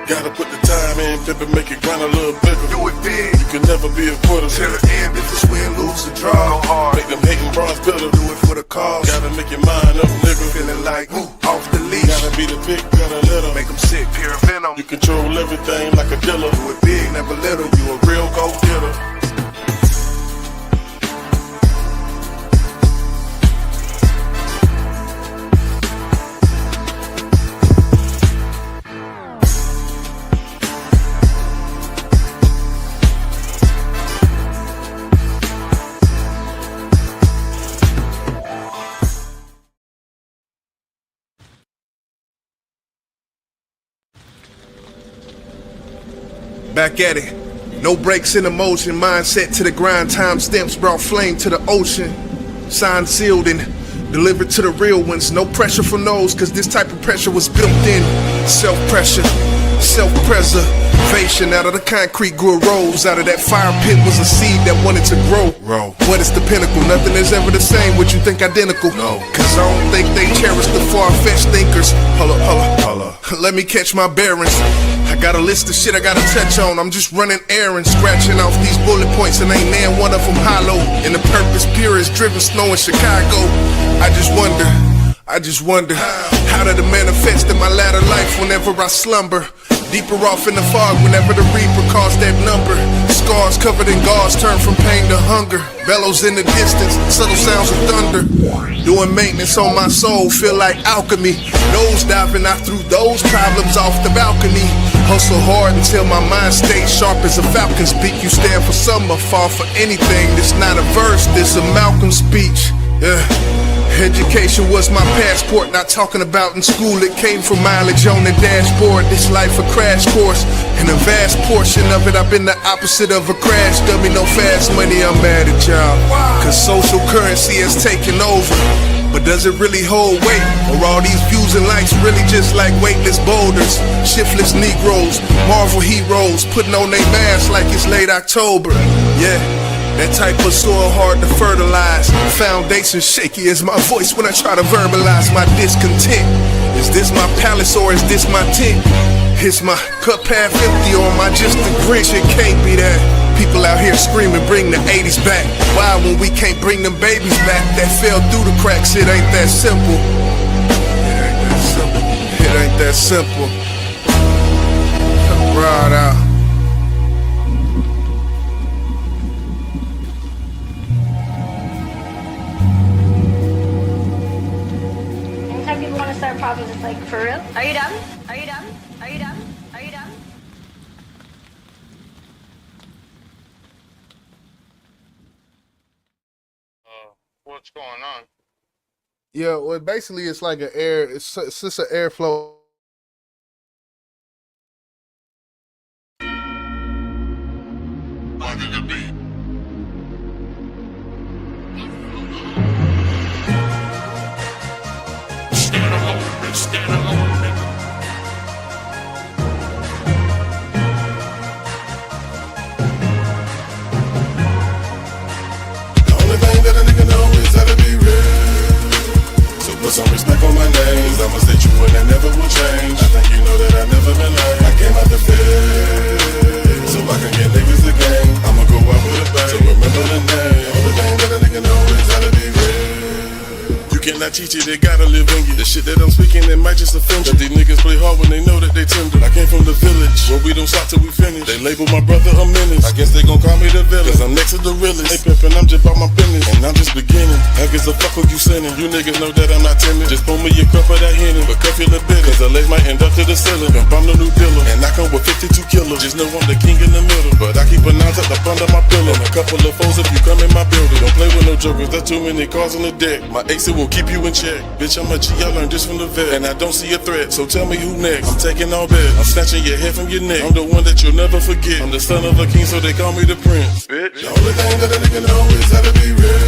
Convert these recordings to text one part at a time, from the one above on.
Gotta put the time in, flip it, make it grind a little bigger. Do it big. You can never be a quitter. Till the end, if it's win, lose, or draw. Go hard. Make them hating bronze bitter. Do it for the cause. Gotta make your mind up, nigga. Feeling like, off the leash. Gotta be the pick, gotta let them. Make them sick, pure venom. You control everything like a dealer. Do it big, never little. You a real go-getter. Back at it. No breaks in the motion. Mindset to the grind. Time stamps brought flame to the ocean. Signed, sealed, and delivered to the real ones. No pressure from those, cause this type of pressure was built in. Self-pressure, self-preservation. Out of the concrete grew a rose. Out of that fire pit was a seed that wanted to grow. What is the pinnacle? Nothing is ever the same. What you think identical? No. Cause I don't think they cherish the far-fetched thinkers. Hold up. Let me catch my bearings. I got a list of shit I gotta touch on. I'm just running errands, scratching off these bullet points, and ain't nan one of them hollow. And the purpose pure is driven snow in Chicago. I just wonder how did it manifest in my latter life whenever I slumber? Deeper off in the fog whenever the reaper calls that number. Scars covered in gauze turn from pain to hunger. Bellows in the distance, subtle sounds of thunder. Doing maintenance on my soul, feel like alchemy. Nose diving, I threw those problems off the balcony. Hustle hard until my mind stays sharp as a falcon's beak. You stand for something or fall for anything. This not a verse, this a Malcolm speech. Education was my passport, not talking about in school. It came from mileage on the dashboard. This life a crash course, and a vast portion of it I've been the opposite of a crash dummy. No fast money, I'm mad at y'all, cause social currency has taken over. But does it really hold weight? Or all these views and likes really just like weightless boulders? Shiftless Negroes, Marvel heroes, putting on their masks like it's late October. Yeah, that type of soil hard to fertilize. Foundation shaky as my voice when I try to verbalize my discontent. Is this my palace or is this my tent? Is my cup half empty or am I just a Grinch? It can't be that. People out here screaming, bring the 80s back. Why when we can't bring them babies back that fell through the cracks? It ain't that simple. It ain't that simple. Right out. Anytime people want to start problems, it's like, for real? Are you done? Are you done? Are you done? Are you done? What's going on? Yeah, well, basically it's like an air, it's just an airflow. Under the beat. Stand alone, bitch, stand alone, nigga. The only thing that a nigga know is how to be real. So put some respect on my name. I'ma state you and I never will change. I think you know that I never been lame. I came out the field so I can get niggas the game. I'ma go out with a bang. So remember the name. The only thing that a nigga know is how to be real. You cannot teach it, they gotta live in you. The shit that I'm speaking, it might just offend you. That these niggas play hard when they know that they tender. I came from the village, where we don't stop till we finish. They label my brother a menace. I guess they gon' call me the villain, cause I'm next to the realest. Hey pimpin', I'm just about my business, and I'm just beginning. I guess the fuck who you sending. You niggas know that I'm not timid. Just pour me a cup of that Henny, but cuff your little bit, cause the legs might end up to the ceiling. Pimp, I'm the new dealer, and I come with 52 killers. Just know I'm the king in the middle, but I keep a nine tucked up under my pillow. And a couple of foes if you come in my building. Don't play with no jokers, there's too many cars on the deck. My ace, it will keep you in check. Bitch, I'm a G, I learned this from the vet, and I don't see a threat, so tell me who next. I'm taking all bets, I'm snatching your head from your neck. I'm the one that you'll never forget. I'm the son of a king, so they call me the prince. Bitch, the only thing that a nigga know is how to be real.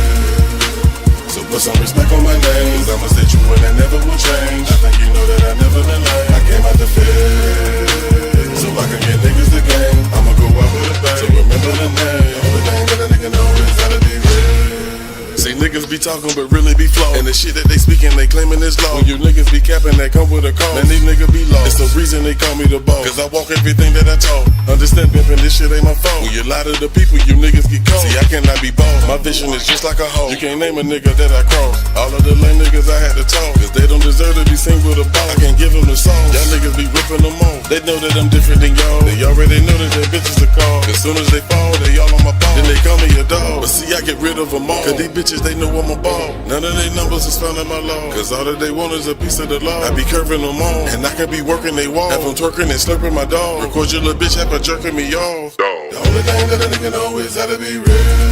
So put some respect on my name. I'ma state you and I never will change. I think you know that I never been lame. I came out the field so I can get niggas the game. I'ma go out with a bang. So remember the name. The only thing that a nigga know is how to be real. See, niggas be talking but really be flawed. And the shit that they speaking, they claiming is law. When you niggas be capping, that come with a call. Man, these niggas be lost. It's the reason they call me the boss. Cause I walk everything that I talk. Understand, pimpin', this shit ain't my fault. When you lie to the people, you niggas get caught. See, I cannot be boss. My vision is just like a hoe. You can't name a nigga that I cross. All of the lame niggas I had to talk. Cause they don't deserve to be seen with a ball. I can't give them the sauce. Y'all niggas be ripping them off. They know that I'm different than y'all. They already know that their bitches are called. As soon as they fall, they all on my ball. Then they call me a dog. But see, I get rid of them all. Cause these bitches, they know I'm a ball. None of their numbers is found in my law. Cause all that they want is a piece of the law. I be curving them all. And I can be working they wall. Have them twerking and slurping my dog. Record your little bitch, have her jerking me off. The only thing that a nigga know is how to be real.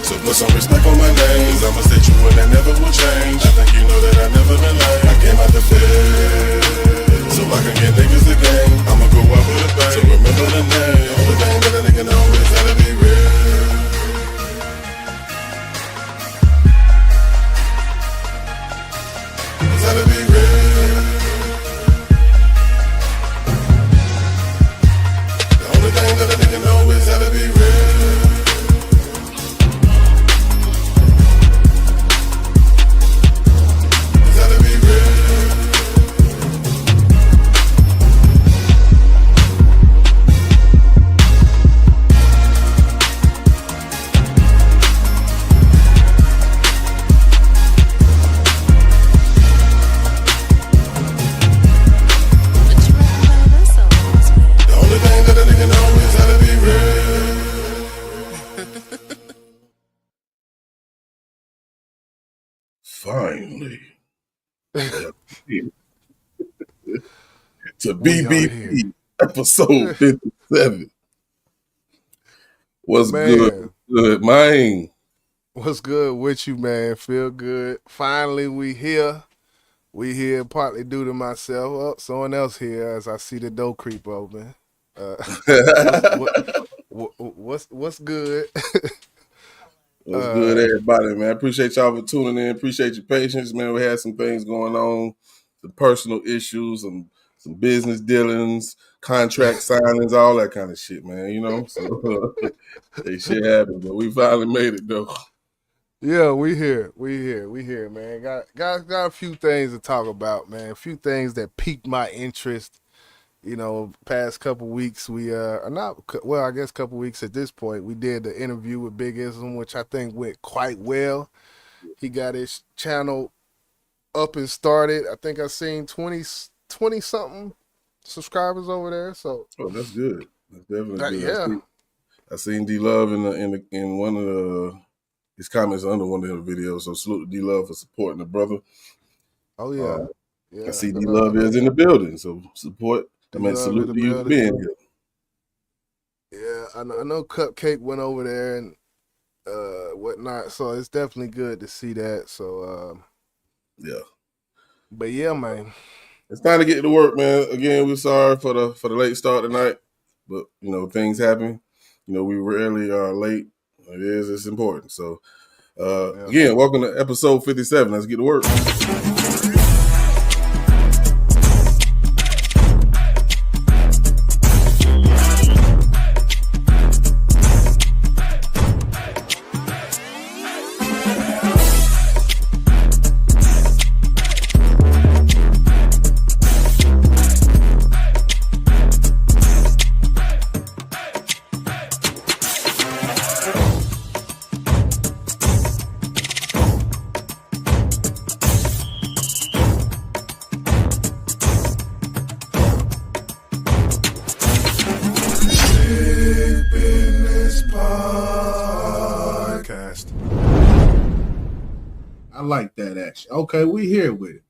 So put some respect on my name. Cause I'ma stay true and that never will change. I think you know that I never been lame. I came out the field so I can get niggas the game. I'ma go out with a bang. So remember the name. The only thing that a nigga know is how to be real. Is how to be real. The only thing that a nigga know is how to be real. Finally, to BBP episode 57. What's good? Good, man. What's good with you, man? Feel good. Finally, we here. We here partly due to myself. Oh, someone else here as I see the door creep open. What's good? What's good, everybody, man? Appreciate y'all for tuning in. Appreciate your patience, man. We had some things going on, some personal issues, some business dealings, contract signings, all that kind of shit, man. You know, so that shit happened, but we finally made it though. Yeah, we here, man. Got a few things to talk about, man. A few things that piqued my interest. You know, past couple weeks we I guess couple weeks at this point, we did the interview with Big Ism, which I think went quite well. He got his channel up and started. I think I seen 20 something subscribers over there. So that's good. That's definitely good. Yeah. I seen D Love in one of his comments under one of the videos. So salute to D Love for supporting the brother. Oh yeah. Yeah. I see D Love is in the building, so support. Salute to you being here. Yeah, I know Cupcake went over there and whatnot, so it's definitely good to see that. So yeah. But yeah, man. It's time to get to work, man. Again, we're sorry for the late start tonight. But you know, things happen. You know, we rarely are late. It's important. So again, welcome to episode 57. Let's get to work. I like that action. Okay, we here with it.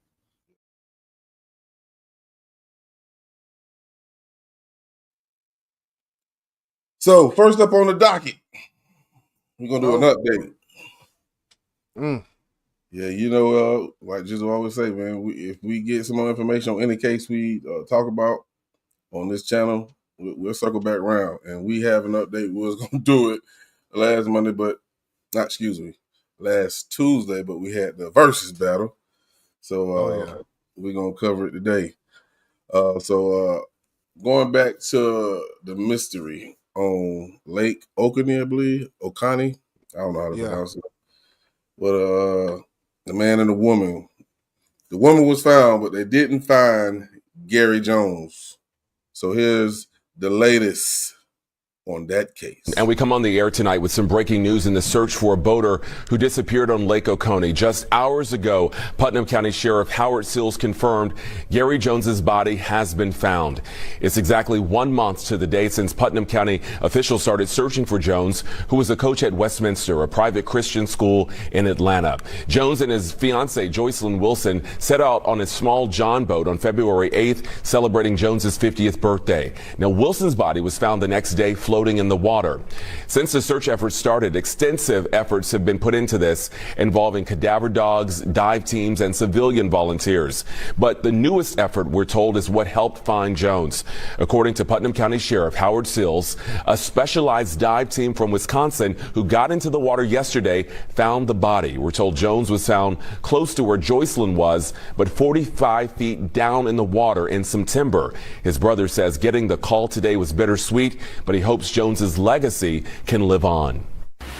So first up on the docket, we're gonna do an update. Yeah, you know, like just always say, man, if we get some more information on any case we talk about on this channel, we'll circle back around. And we have an update. We was gonna do it last Tuesday, but we had the versus battle. So we're gonna cover it today. Going back to the mystery on Lake Oconee, I believe. Oconee. I don't know how to pronounce it. with the man and the woman. The woman was found, but they didn't find Gary Jones. So here's the latest on that case. And we come on the air tonight with some breaking news in the search for a boater who disappeared on Lake Oconee. Just hours ago, Putnam County Sheriff Howard Sills confirmed Gary Jones's body has been found. It's exactly 1 month to the day since Putnam County officials started searching for Jones, who was a coach at Westminster, a private Christian school in Atlanta. Jones and his fiancee, Joycelyn Wilson, set out on a small John boat on February 8th, celebrating Jones's 50th birthday. Now, Wilson's body was found the next day floating in the water. Since the search efforts started, extensive efforts have been put into this, involving cadaver dogs, dive teams, and civilian volunteers. But the newest effort, we're told, is what helped find Jones. According to Putnam County Sheriff Howard Sills, a specialized dive team from Wisconsin who got into the water yesterday found the body. We're told Jones was found close to where Joycelyn was, but 45 feet down in the water in some timber. His brother says getting the call today was bittersweet, but he hopes Jones's legacy can live on.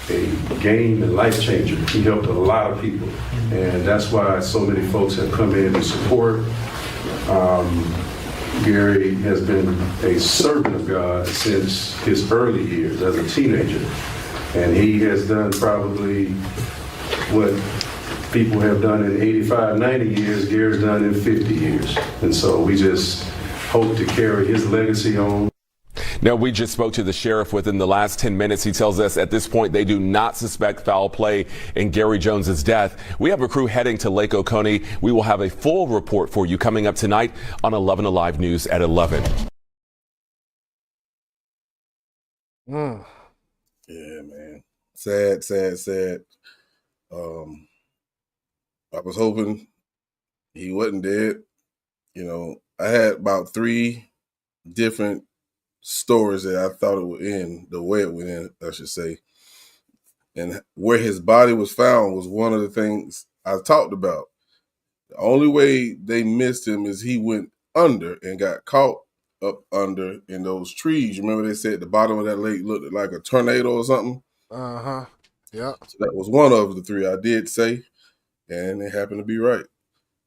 A game and life changer. He helped a lot of people, and that's why so many folks have come in to support. Gary has been a servant of God since his early years as a teenager, and he has done probably what people have done in 85, 90 years, Gary's done in 50 years. And so we just hope to carry his legacy on. Now, we just spoke to the sheriff within the last 10 minutes. He tells us at this point they do not suspect foul play in Gary Jones's death. We have a crew heading to Lake Oconee. We will have a full report for you coming up tonight on 11 Alive News at 11. Yeah, man. Sad, sad, sad. I was hoping he wasn't dead. You know, I had about 3 different stories that I thought it would end, the way it would end, I should say. And where his body was found was one of the things I talked about. The only way they missed him is he went under and got caught up under in those trees. Remember they said the bottom of that lake looked like a tornado or something? Uh-huh. Yeah. So that was one of the 3 I did say, and it happened to be right.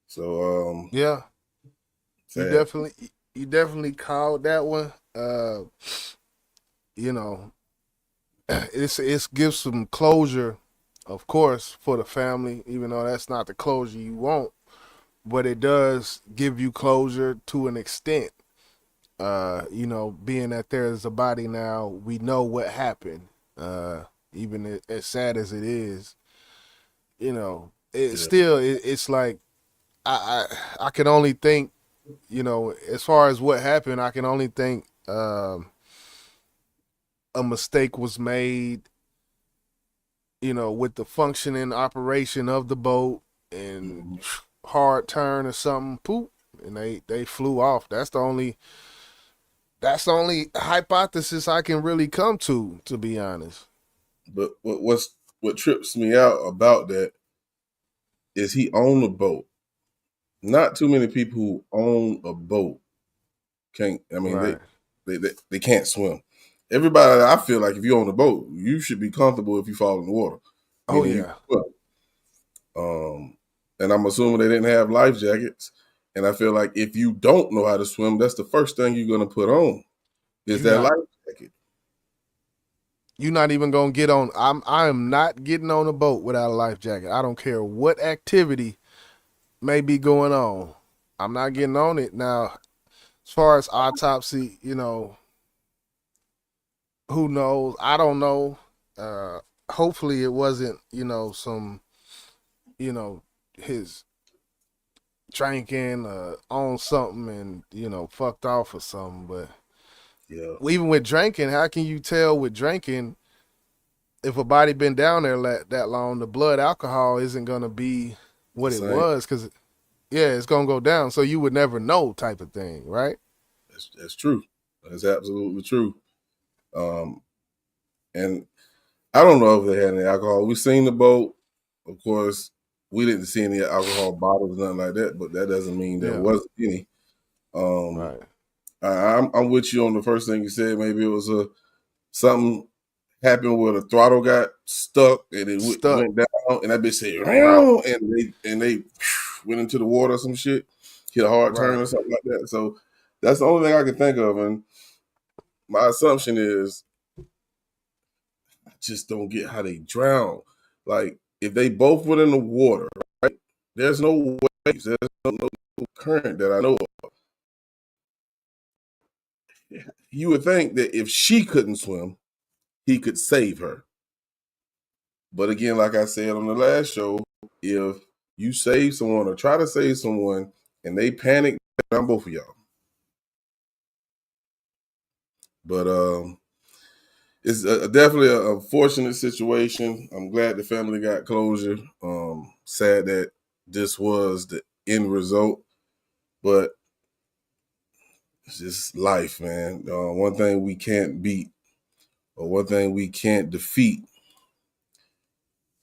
So yeah. You definitely called that one. You know, it's gives some closure, of course, for the family, even though that's not the closure you want, but it does give you closure to an extent. You know, being that there is a body now, we know what happened. Even as sad as it is, you know, it's like I can only think, you know, as far as what happened, I can only think a mistake was made, you know, with the functioning operation of the boat, and hard turn or something, poop, and they flew off. That's the only hypothesis I can really come to be honest. But what trips me out about that is he owned a boat. Not too many people who own a boat can't. I mean, Right. they can't swim. Everybody, I feel like if you own a boat, you should be comfortable if you fall in the water. Oh, Meaning yeah. you swim. And I'm assuming they didn't have life jackets. And I feel like if you don't know how to swim, that's the first thing you're going to put on is that life jacket. You're not even gonna get on. I am not getting on a boat without a life jacket. I don't care what activity may be going on. I'm not getting on it. Now, as far as autopsy, you know, who knows? I don't know. Hopefully it wasn't, you know, some, you know, his drinking on something and, you know, fucked off or something. But Yeah. even with drinking, how can you tell with drinking if a body been down there that long, the blood alcohol isn't gonna be what it Same. was, because it's gonna go down. So you would never know, type of thing, right? That's true. That's absolutely true. And I don't know if they had any alcohol. We seen the boat. Of course, we didn't see any alcohol bottles, nothing like that, but that doesn't mean there wasn't any. Right. I'm with you on the first thing you said. Maybe it was something happened where the throttle got stuck and it went down, and that bitch said, and they went into the water or some shit, hit a hard turn or something like that. So that's the only thing I can think of, and my assumption is I just don't get how they drown. Like if they both went in the water, right? There's no waves, there's no current that I know of. You would think that if she couldn't swim, he could save her. But again, like I said on the last show, if you save someone or try to save someone and they panic, I'm both of y'all. But it's definitely an unfortunate situation. I'm glad the family got closure. Sad that this was the end result, but it's just life, man. One thing we can't beat or one thing we can't defeat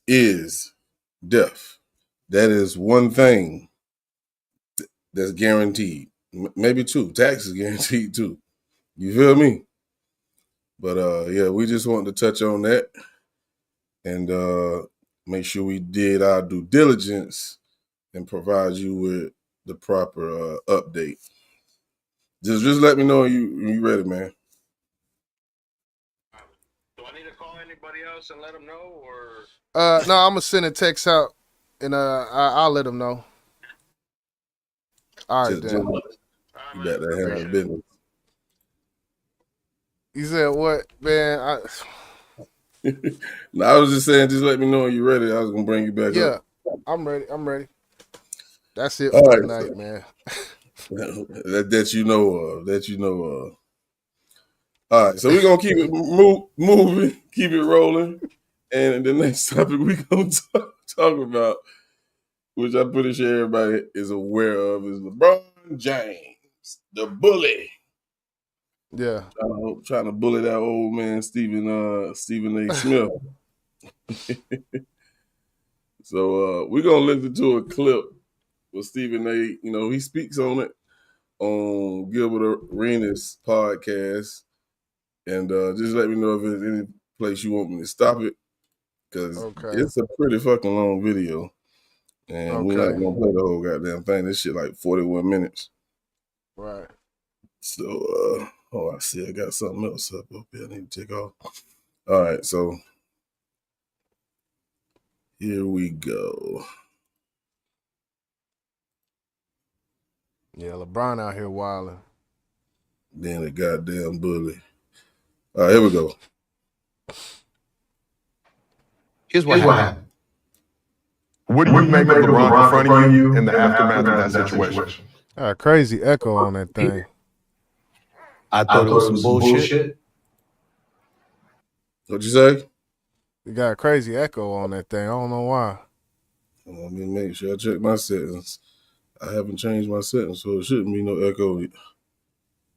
is death. That is one thing that's guaranteed. Maybe two. Tax is guaranteed too. You feel me? But yeah, we just wanted to touch on that and make sure we did our due diligence and provide you with the proper update. Just let me know you ready, man. Do I need to call anybody else and let them know, or? No, I'm gonna send a text out and I'll let them know. All right, then. You got that handle business. You said what, man? No, I was just saying, just let me know when you're ready. I was gonna bring you back up. Yeah, I'm ready. That's it for tonight, man. that you know of. All right, so we're gonna keep it moving, keep it rolling, and the next topic we're gonna talk about, which I'm pretty sure everybody is aware of, is LeBron James, the bully. Yeah, trying to bully that old man Stephen A. Smith. So we're gonna listen to a clip with Stephen A. You know, he speaks on it on Gilbert Arenas' podcast, and just let me know if there's any place you want me to stop it, because it's a pretty fucking long video, and we're not gonna play the whole goddamn thing. This shit like 41 minutes. Right. So I see I got something else up here I need to take off. All right, so here we go. Yeah, LeBron out here wilding. Then the goddamn bully. All right, here we go. Here's what happened. What do you make of LeBron confronting you in the aftermath of that situation? Crazy echo on that thing. I thought it was some bullshit. What'd you say? You got a crazy echo on that thing. I don't know why. Let me make sure I check my settings. I haven't changed my settings, so it shouldn't be no echo.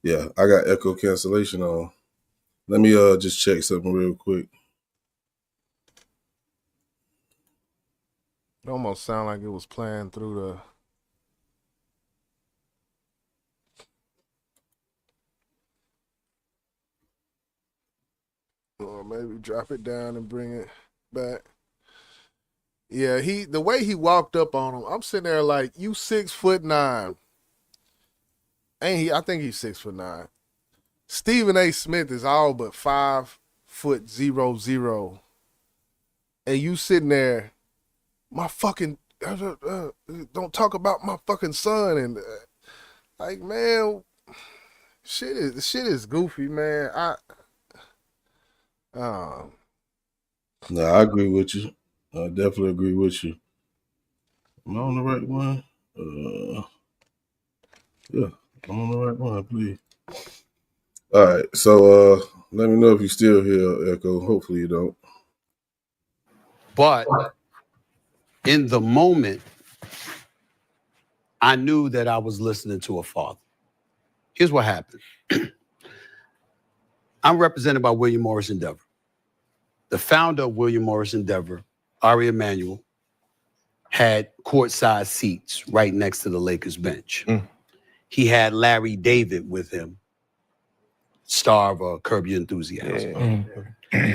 Yeah, I got echo cancellation on. Let me just check something real quick. It almost sounded like it was playing through the... Or maybe drop it down and bring it back. Yeah, the way he walked up on him, I'm sitting there like, you 6'9". Ain't he? I think he's 6'9". Stephen A. Smith is all but 5'00", and you sitting there, my fucking don't talk about my fucking son, and like, man, shit is goofy, man. No, I agree with you. I definitely agree with you. Am I on the right one? Yeah, I'm on the right one, please. All right, so let me know if you still hear echo. Hopefully you don't. But in the moment, I knew that I was listening to a father. Here's what happened. I'm represented by William Morris Endeavor. The founder of William Morris Endeavor, Ari Emanuel, had courtside seats right next to the Lakers bench. He had Larry David with him, star of Curb Your Enthusiasm.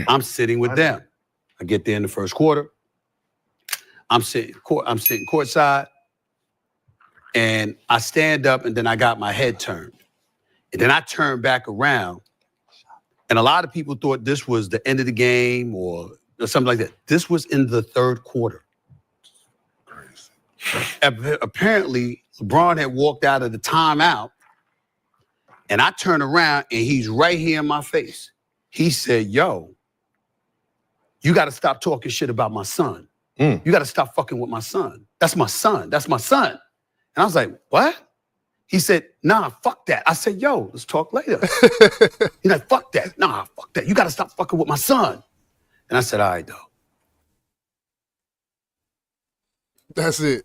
I'm sitting with them. I get there in the first quarter. I'm sitting courtside, and I stand up, and then I got my head turned. And then I turned back around, and a lot of people thought this was the end of the game or something like that. This was in the third quarter. Apparently, LeBron had walked out of the timeout, and I turn around, and he's right here in my face. He said, yo, you got to stop talking shit about my son. You got to stop fucking with my son. That's my son. That's my son. And I was like, what? He said, nah, fuck that. I said, yo, let's talk later. He's like, fuck that. Nah, fuck that. You got to stop fucking with my son. And I said, all right, though. That's it.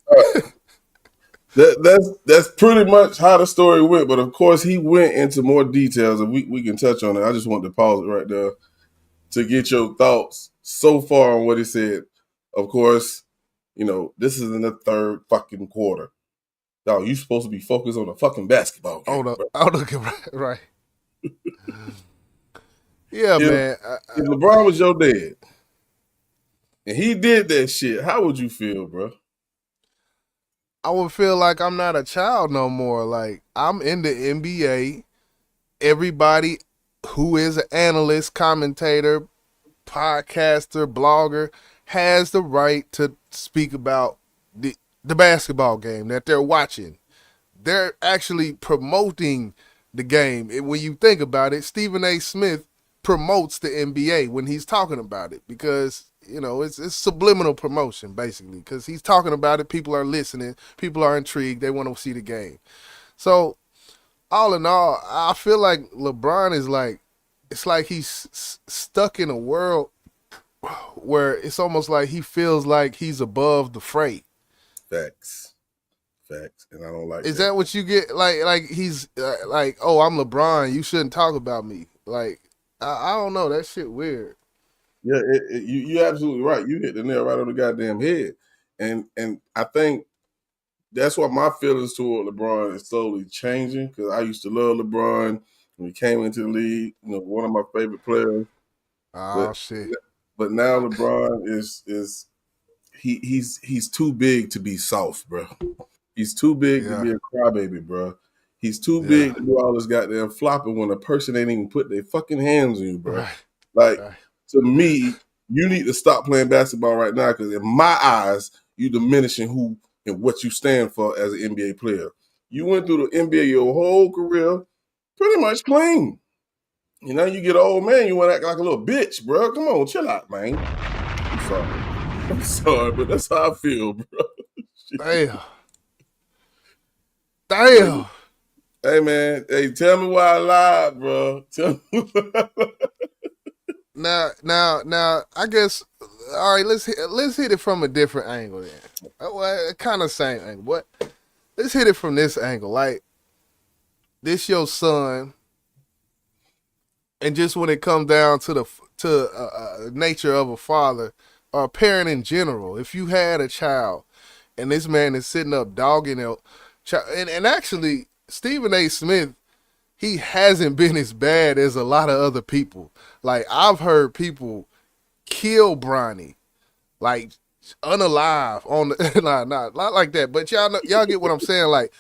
That's pretty much how the story went. But of course, he went into more details, and we can touch on it. I just want to pause it right there to get your thoughts so far on what he said. Of course, you know, this is in the third fucking quarter. Dog, you supposed to be focused on the fucking basketball game. Right. Yeah, man. If LeBron was your dad and he did that shit, how would you feel, bro? I would feel like I'm not a child no more. Like, I'm in the NBA. Everybody who is an analyst, commentator, podcaster, blogger has the right to speak about the basketball game that they're watching. They're actually promoting the game. And when you think about it, Stephen A. Smith promotes the NBA when he's talking about it because, you know, it's subliminal promotion, basically, because he's talking about it. People are listening. People are intrigued. They want to see the game. So, all in all, I feel like LeBron is like, it's like he's stuck in a world where it's almost like he feels like he's above the fray. Facts. And I don't like Is that what you get? Like he's like, oh, I'm LeBron. You shouldn't talk about me. Like, I don't know. That shit weird. Yeah, you're absolutely right. You hit the nail right on the goddamn head. And I think that's why my feelings toward LeBron is slowly changing, because I used to love LeBron when he came into the league. You know, one of my favorite players. Shit. But now LeBron is he's too big to be soft, bro. He's too big to be a crybaby, bro. He's too big to do all this goddamn flopping when a person ain't even put their fucking hands on you, bro. Right. Like, to me, you need to stop playing basketball right now, because in my eyes, you diminishing who and what you stand for as an NBA player. You went through the NBA your whole career pretty much clean. You know, you get an old man, you want to act like a little bitch, bro. Come on, chill out, man. I'm sorry, but that's how I feel, bro. Damn. Hey, man. Hey, tell me why I lied, bro. Tell me why I lied. Now, I guess, all right, let's hit it from a different angle then. Well, kind of same angle, but let's hit it from this angle. Like, this your son, and just when it comes down to the nature of a father or a parent in general, if you had a child and this man is sitting up dogging it, and actually Stephen A. Smith, he hasn't been as bad as a lot of other people. Like, I've heard people kill Bronny, like unalive on the not like that, but y'all get what I'm saying. Like,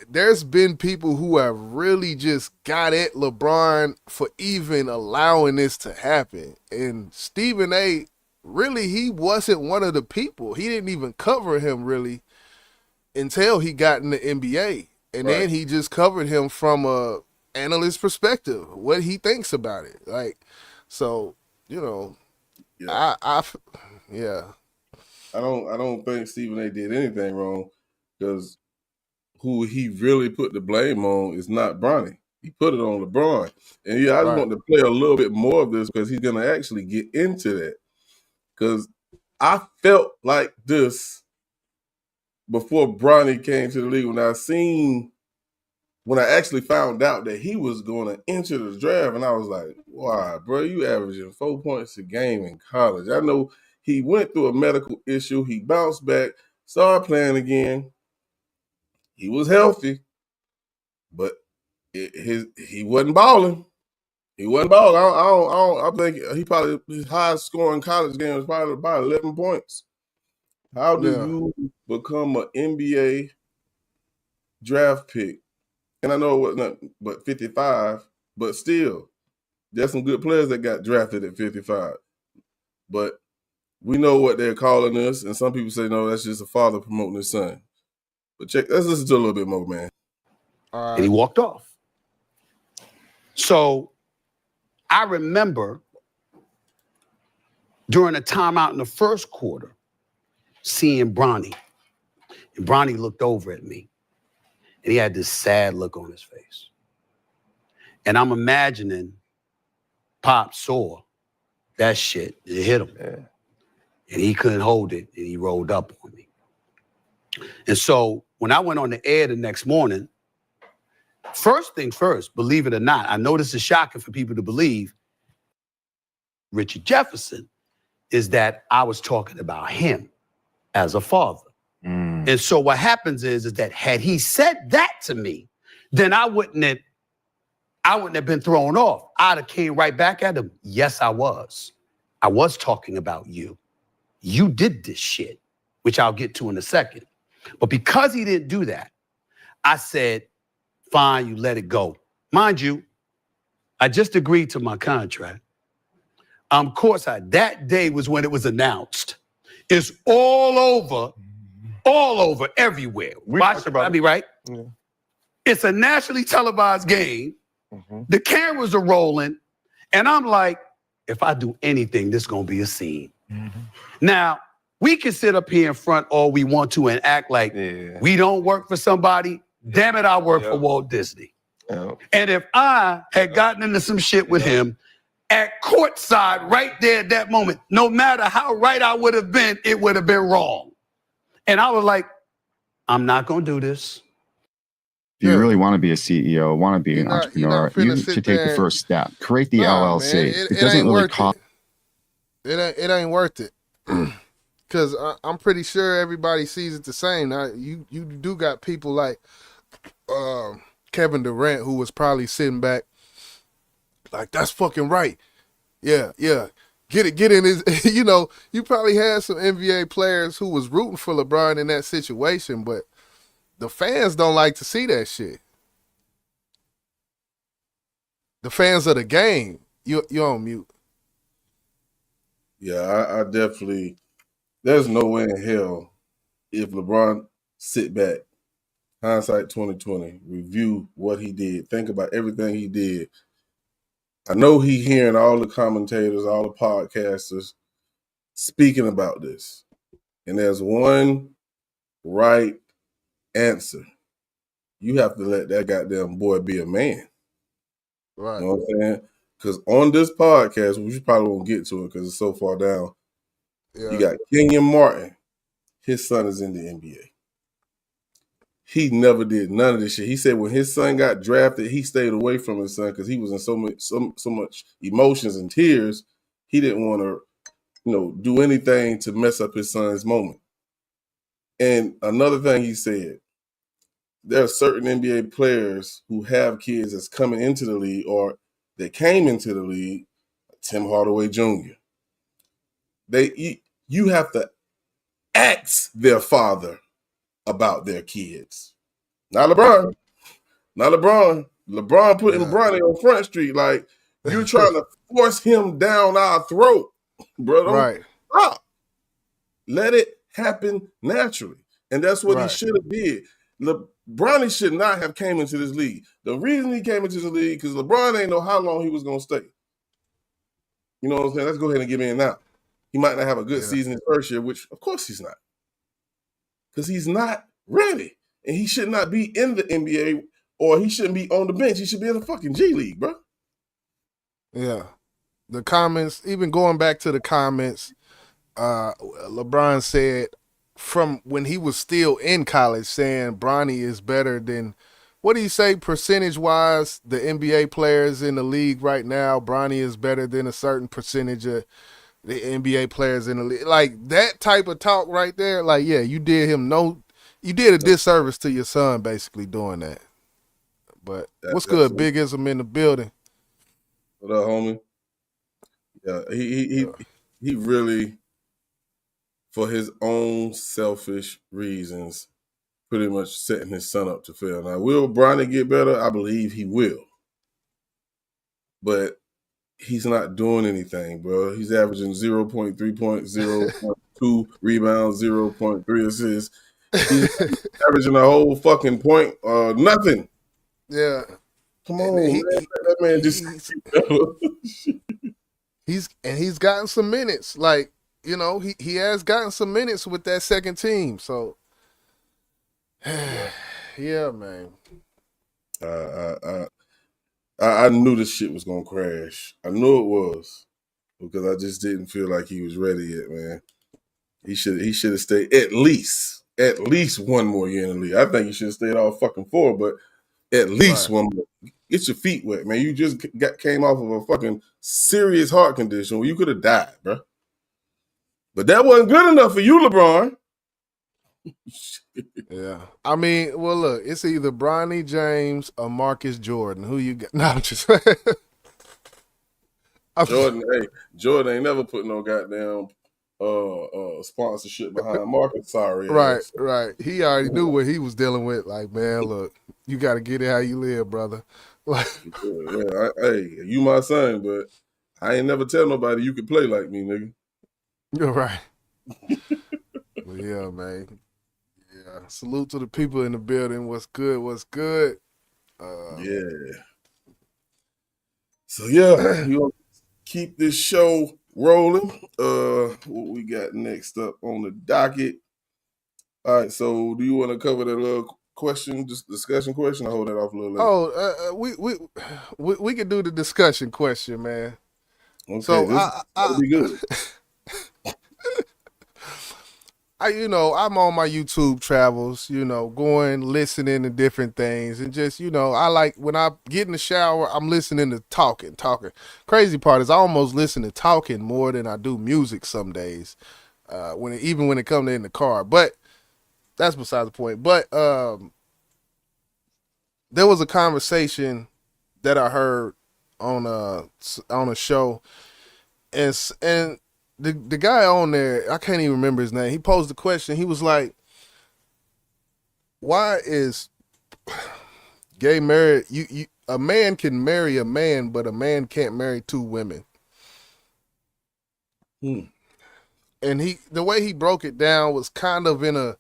there's been people who have really just got at LeBron for even allowing this to happen. And Stephen A., really, he wasn't one of the people. He didn't even cover him really until he got in the NBA. And then he just covered him from a analyst perspective, what he thinks about it. Like, so, you know, I don't think Stephen A. did anything wrong, because who he really put the blame on is not Bronny. He put it on LeBron. And I just want to play a little bit more of this, because he's going to actually get into that. Because I felt like this before Bronny came to the league, when I actually found out that he was going to enter the draft, and I was like, wow, bro, you averaging 4 points a game in college. I know he went through a medical issue. He bounced back, started playing again. He was healthy, but he wasn't balling. He wasn't balling. I think he probably his highest scoring college game was probably about 11 points. How do you become an NBA draft pick? And I know it wasn't but 55, but still, there's some good players that got drafted at 55. But we know what they're calling us, and some people say, no, that's just a father promoting his son. But let's listen to a little bit more, man. And he walked off. So I remember during a timeout in the first quarter, seeing Bronny. And Bronny looked over at me, and he had this sad look on his face. And I'm imagining Pop saw that shit. It hit him. Yeah. And he couldn't hold it, and he rolled up on me. And so when I went on the air the next morning, first things first, believe it or not, I know this is shocking for people to believe, Richard Jefferson, is that I was talking about him as a father. And so what happens is that had he said that to me, then I wouldn't have been thrown off. I'd have came right back at him. Yes, I was. I was talking about you. You did this shit, which I'll get to in a second. But because he didn't do that, I said, fine, you let it go. Mind you, I just agreed to my contract. Courtside, that day was when it was announced. It's all over, everywhere. Watch about me, right? Yeah. It's a nationally televised game. The cameras are rolling, and I'm like, if I do anything, this is gonna be a scene. Now, we can sit up here in front all we want to and act like we don't work for somebody. Damn it, I work for Walt Disney. And if I had gotten into some shit with him at courtside right there at that moment, no matter how right I would have been, it would have been wrong. And I was like, I'm not going to do this. If you really want to be a CEO, want to be an entrepreneur, you should take the first step. Create the LLC. Man, it doesn't really cost. It ain't worth it. Because I'm pretty sure everybody sees it the same. Now, you do got people like Kevin Durant, who was probably sitting back like, that's fucking right. Yeah. Get in his, you probably had some NBA players who was rooting for LeBron in that situation, but the fans don't like to see that shit. The fans of the game. You're on mute. Yeah, I definitely, there's no way in hell if LeBron sit back, hindsight 2020, review what he did, think about everything he did. I know he hearing all the commentators, all the podcasters speaking about this. And there's one right answer. You have to let that goddamn boy be a man. Right. You know what I'm saying? Because on this podcast, which you probably won't get to it because it's so far down, you got Kenyon Martin. His son is in the NBA. He never did none of this shit. He said when his son got drafted, he stayed away from his son because he was in so much emotions and tears. He didn't want to, do anything to mess up his son's moment. And another thing he said, there are certain NBA players who have kids that's coming into the league or that came into the league, Tim Hardaway Jr. You have to ask their father about their kids. Not LeBron. LeBron putting Bronny on Front Street like you're trying to force him down our throat, bro. Don't stop. Let it happen naturally. And that's what he should have did. Bronny should not have came into this league. The reason he came into the league because LeBron ain't know how long he was going to stay. You know what I'm saying? Let's go ahead and get in now. He might not have a good season his first year, which of course he's not. Because he's not ready. And he should not be in the NBA or he shouldn't be on the bench. He should be in the fucking G League, bro. Yeah. The comments, even going back to the comments, LeBron said from when he was still in college saying Bronny is better than, what do you say, percentage-wise, the NBA players in the league right now, Bronny is better than a certain percentage of the NBA players in the league. Like, that type of talk right there, like, yeah, you did a disservice to your son basically doing that. But what's good, Big Ism in the building? What up, homie? Yeah, he really, for his own selfish reasons, pretty much setting his son up to fail. Now, will Bronny get better? I believe he will. But he's not doing anything, bro. He's averaging 0.3 points, 0.2 rebounds, 0.3 assists. He's averaging a whole fucking point, nothing. Yeah. Come on, man. That man just he's gotten some minutes. Like, you know, he has gotten some minutes with that second team. So yeah, man. I knew this shit was gonna crash. I knew it was, because I just didn't feel like he was ready yet, man. He should have stayed at least one more year in the league. I think he should have stayed all fucking 4, but at least one more. Get your feet wet, man. You just came off of a fucking serious heart condition where you could have died, bro. But that wasn't good enough for you, LeBron. Yeah. I mean, well, look, it's either Bronny James or Marcus Jordan. Who you got? No, I'm just Jordan ain't never put no goddamn sponsorship behind Marcus. Sorry. Right. He already knew what he was dealing with. Like, man, look, you got to get it how you live, brother. Hey, you my son, but I ain't never tell nobody you could play like me, nigga. You're right. Well, yeah, man. Yeah. Salute to the people in the building. What's good? What's good? Yeah. So yeah, you want to keep this show rolling. What we got next up on the docket? All right. So do you want to cover that little question, just discussion question? I'll hold that off a little later. We can do the discussion question, man. Okay, so that'll be good. I'm on my YouTube travels, going, listening to different things, and just, I like when I get in the shower, I'm listening to talking. Crazy part is I almost listen to talking more than I do music some days, when it comes in the car. But that's beside the point. But there was a conversation that I heard on a show, and the guy on there, I can't even remember his name. He posed the question. He was like, "Why is gay marriage? A man can marry a man, but a man can't marry 2 women." And the way he broke it down was kind of in a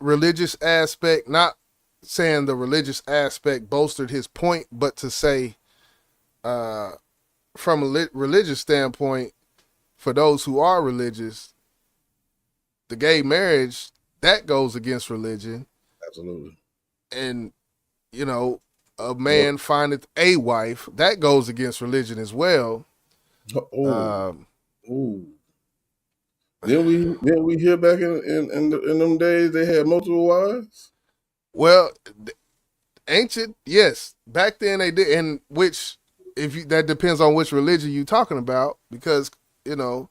religious aspect, not saying the religious aspect bolstered his point, but to say, from a religious standpoint, for those who are religious, the gay marriage, that goes against religion. Absolutely. And, a man findeth a wife, that goes against religion as well. Didn't we hear back in them days they had multiple wives? Well, ancient, yes. Back then they did, and which, that depends on which religion you're talking about, because some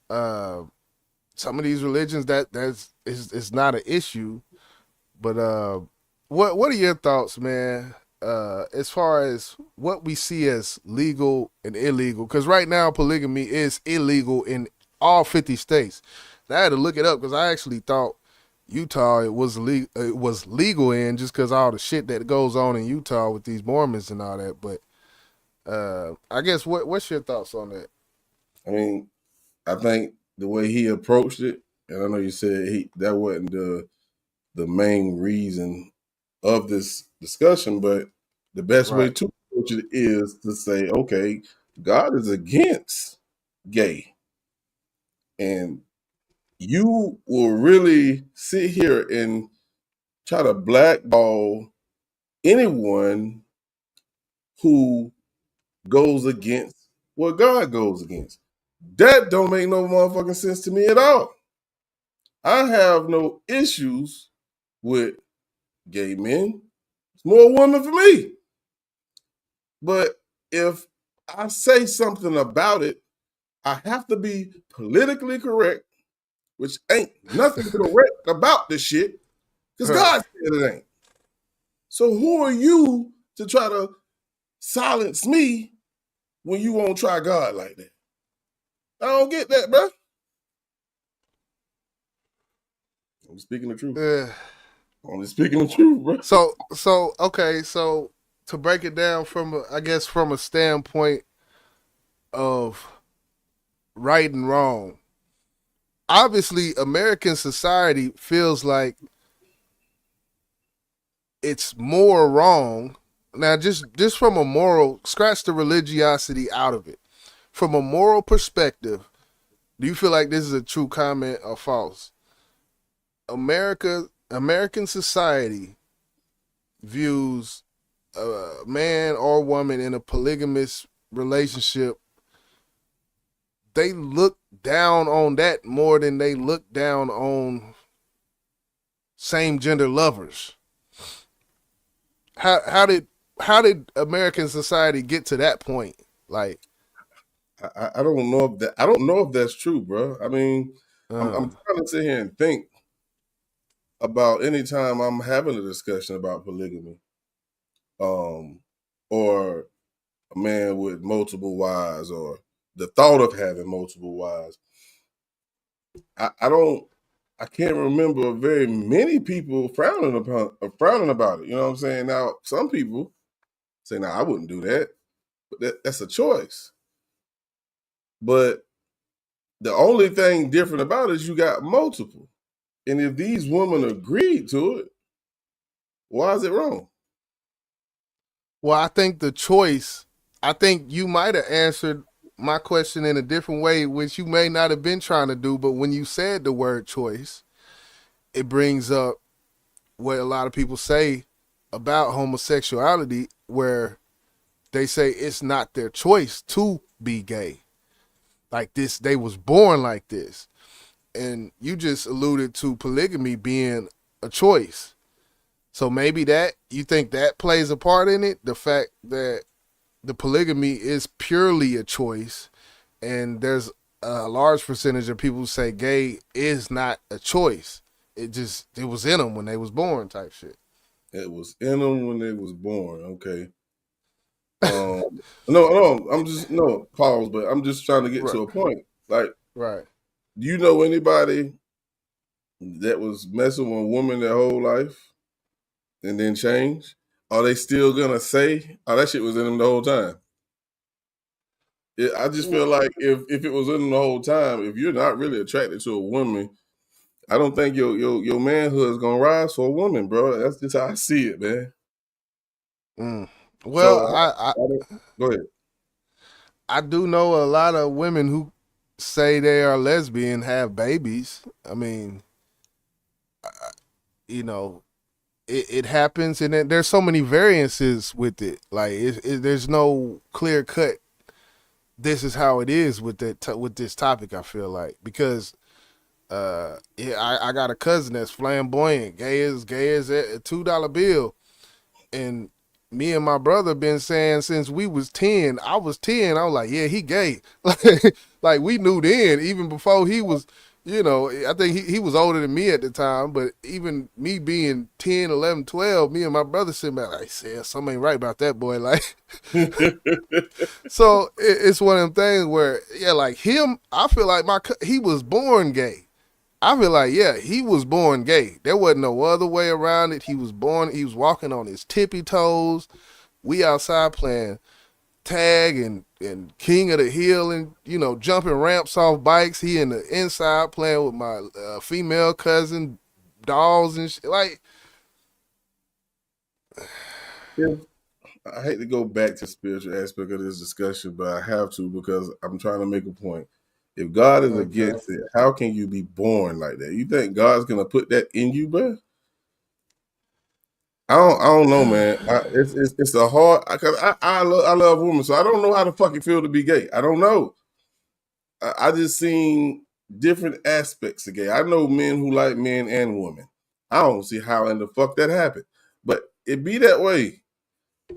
of these religions that's not an issue. But what are your thoughts, man? As far as what we see as legal and illegal, because right now polygamy is illegal in all 50 states. And I had to look it up because I actually thought Utah it was legal in, just because all the shit that goes on in Utah with these Mormons and all that. But I guess what's your thoughts on that? I mean, I think the way he approached it, and I know you said that wasn't the main reason of this discussion, but the best way to approach it is to say, okay, God is against gay. And you will really sit here and try to blackball anyone who goes against what God goes against. That don't make no motherfucking sense to me at all. I have no issues with gay men. It's more women for me. But if I say something about it, I have to be politically correct, which ain't nothing correct about this shit, because God said it ain't. So who are you to try to silence me when you won't try God like that. I don't get that, bro. I'm speaking the truth. Only speaking the truth, bro. So okay, so to break it down from a standpoint of right and wrong, obviously American society feels like it's more wrong. Now just from a moral, scratch the religiosity out of it. From a moral perspective, do you feel like this is a true comment or false? American society views a man or woman in a polygamous relationship, they look down on that more than they look down on same gender lovers. How did American society get to that point? Like, I don't know if that. I don't know if that's true, bro. I mean, I'm trying to sit here and think about any time I'm having a discussion about polygamy, or a man with multiple wives, or the thought of having multiple wives. I can't remember very many people frowning about it. You know what I'm saying? Now, some people say, "Now, I wouldn't do that," but that's a choice. But the only thing different about it is you got multiple. And if these women agreed to it, why is it wrong? well, I think the choice, I think you might have answered my question in a different way, which you may not have been trying to do, but when you said the word choice, it brings up what a lot of people say about homosexuality, where they say it's not their choice to be gay. Like this, they was born like this. And you just alluded to polygamy being a choice. So maybe that, you think that plays a part in it? The fact that the polygamy is purely a choice, and there's a large percentage of people who say gay is not a choice. It was in them when they was born type shit. It was in them when they was born. Okay. No, pause, but I'm just trying to get to a point. Like, right. Do you know anybody that was messing with a woman their whole life and then changed? Are they still gonna say, "Oh, that shit was in them the whole time"? I just feel like if it was in them the whole time, if you're not really attracted to a woman, I don't think your manhood is gonna rise for a woman, bro. That's just how I see it, man. Well, so go ahead. I do know a lot of women who say they are lesbian, have babies. I mean, you know, it happens, and there's so many variances with it. Like, there's no clear cut. This is how it is with with this topic. I feel like, because I got a cousin that's flamboyant, gay as a $2 bill, and me and my brother been saying since we was 10. I was 10. I was like, yeah, he gay. Like we knew then, even before he was, I think he was older than me at the time, but even me being 10, 11, 12, me and my brother sitting back like, said, something ain't right about that boy. Like, so it's one of them things where, yeah, like him, I feel like he was born gay. I feel like, yeah, he was born gay. There wasn't no other way around it. He was walking on his tippy toes. We outside playing tag and King of the Hill and, jumping ramps off bikes. He in the inside playing with my female cousin, dolls and shit. Like, yeah, I hate to go back to the spiritual aspect of this discussion, but I have to because I'm trying to make a point. If God is against it, how can you be born like that? You think God's gonna put that in you, bro? I don't know, man. It's a hard. I love women, so I don't know how the fuck it feel to be gay. I don't know. I just seen different aspects of gay. I know men who like men and women. I don't see how in the fuck that happened, but it be that way,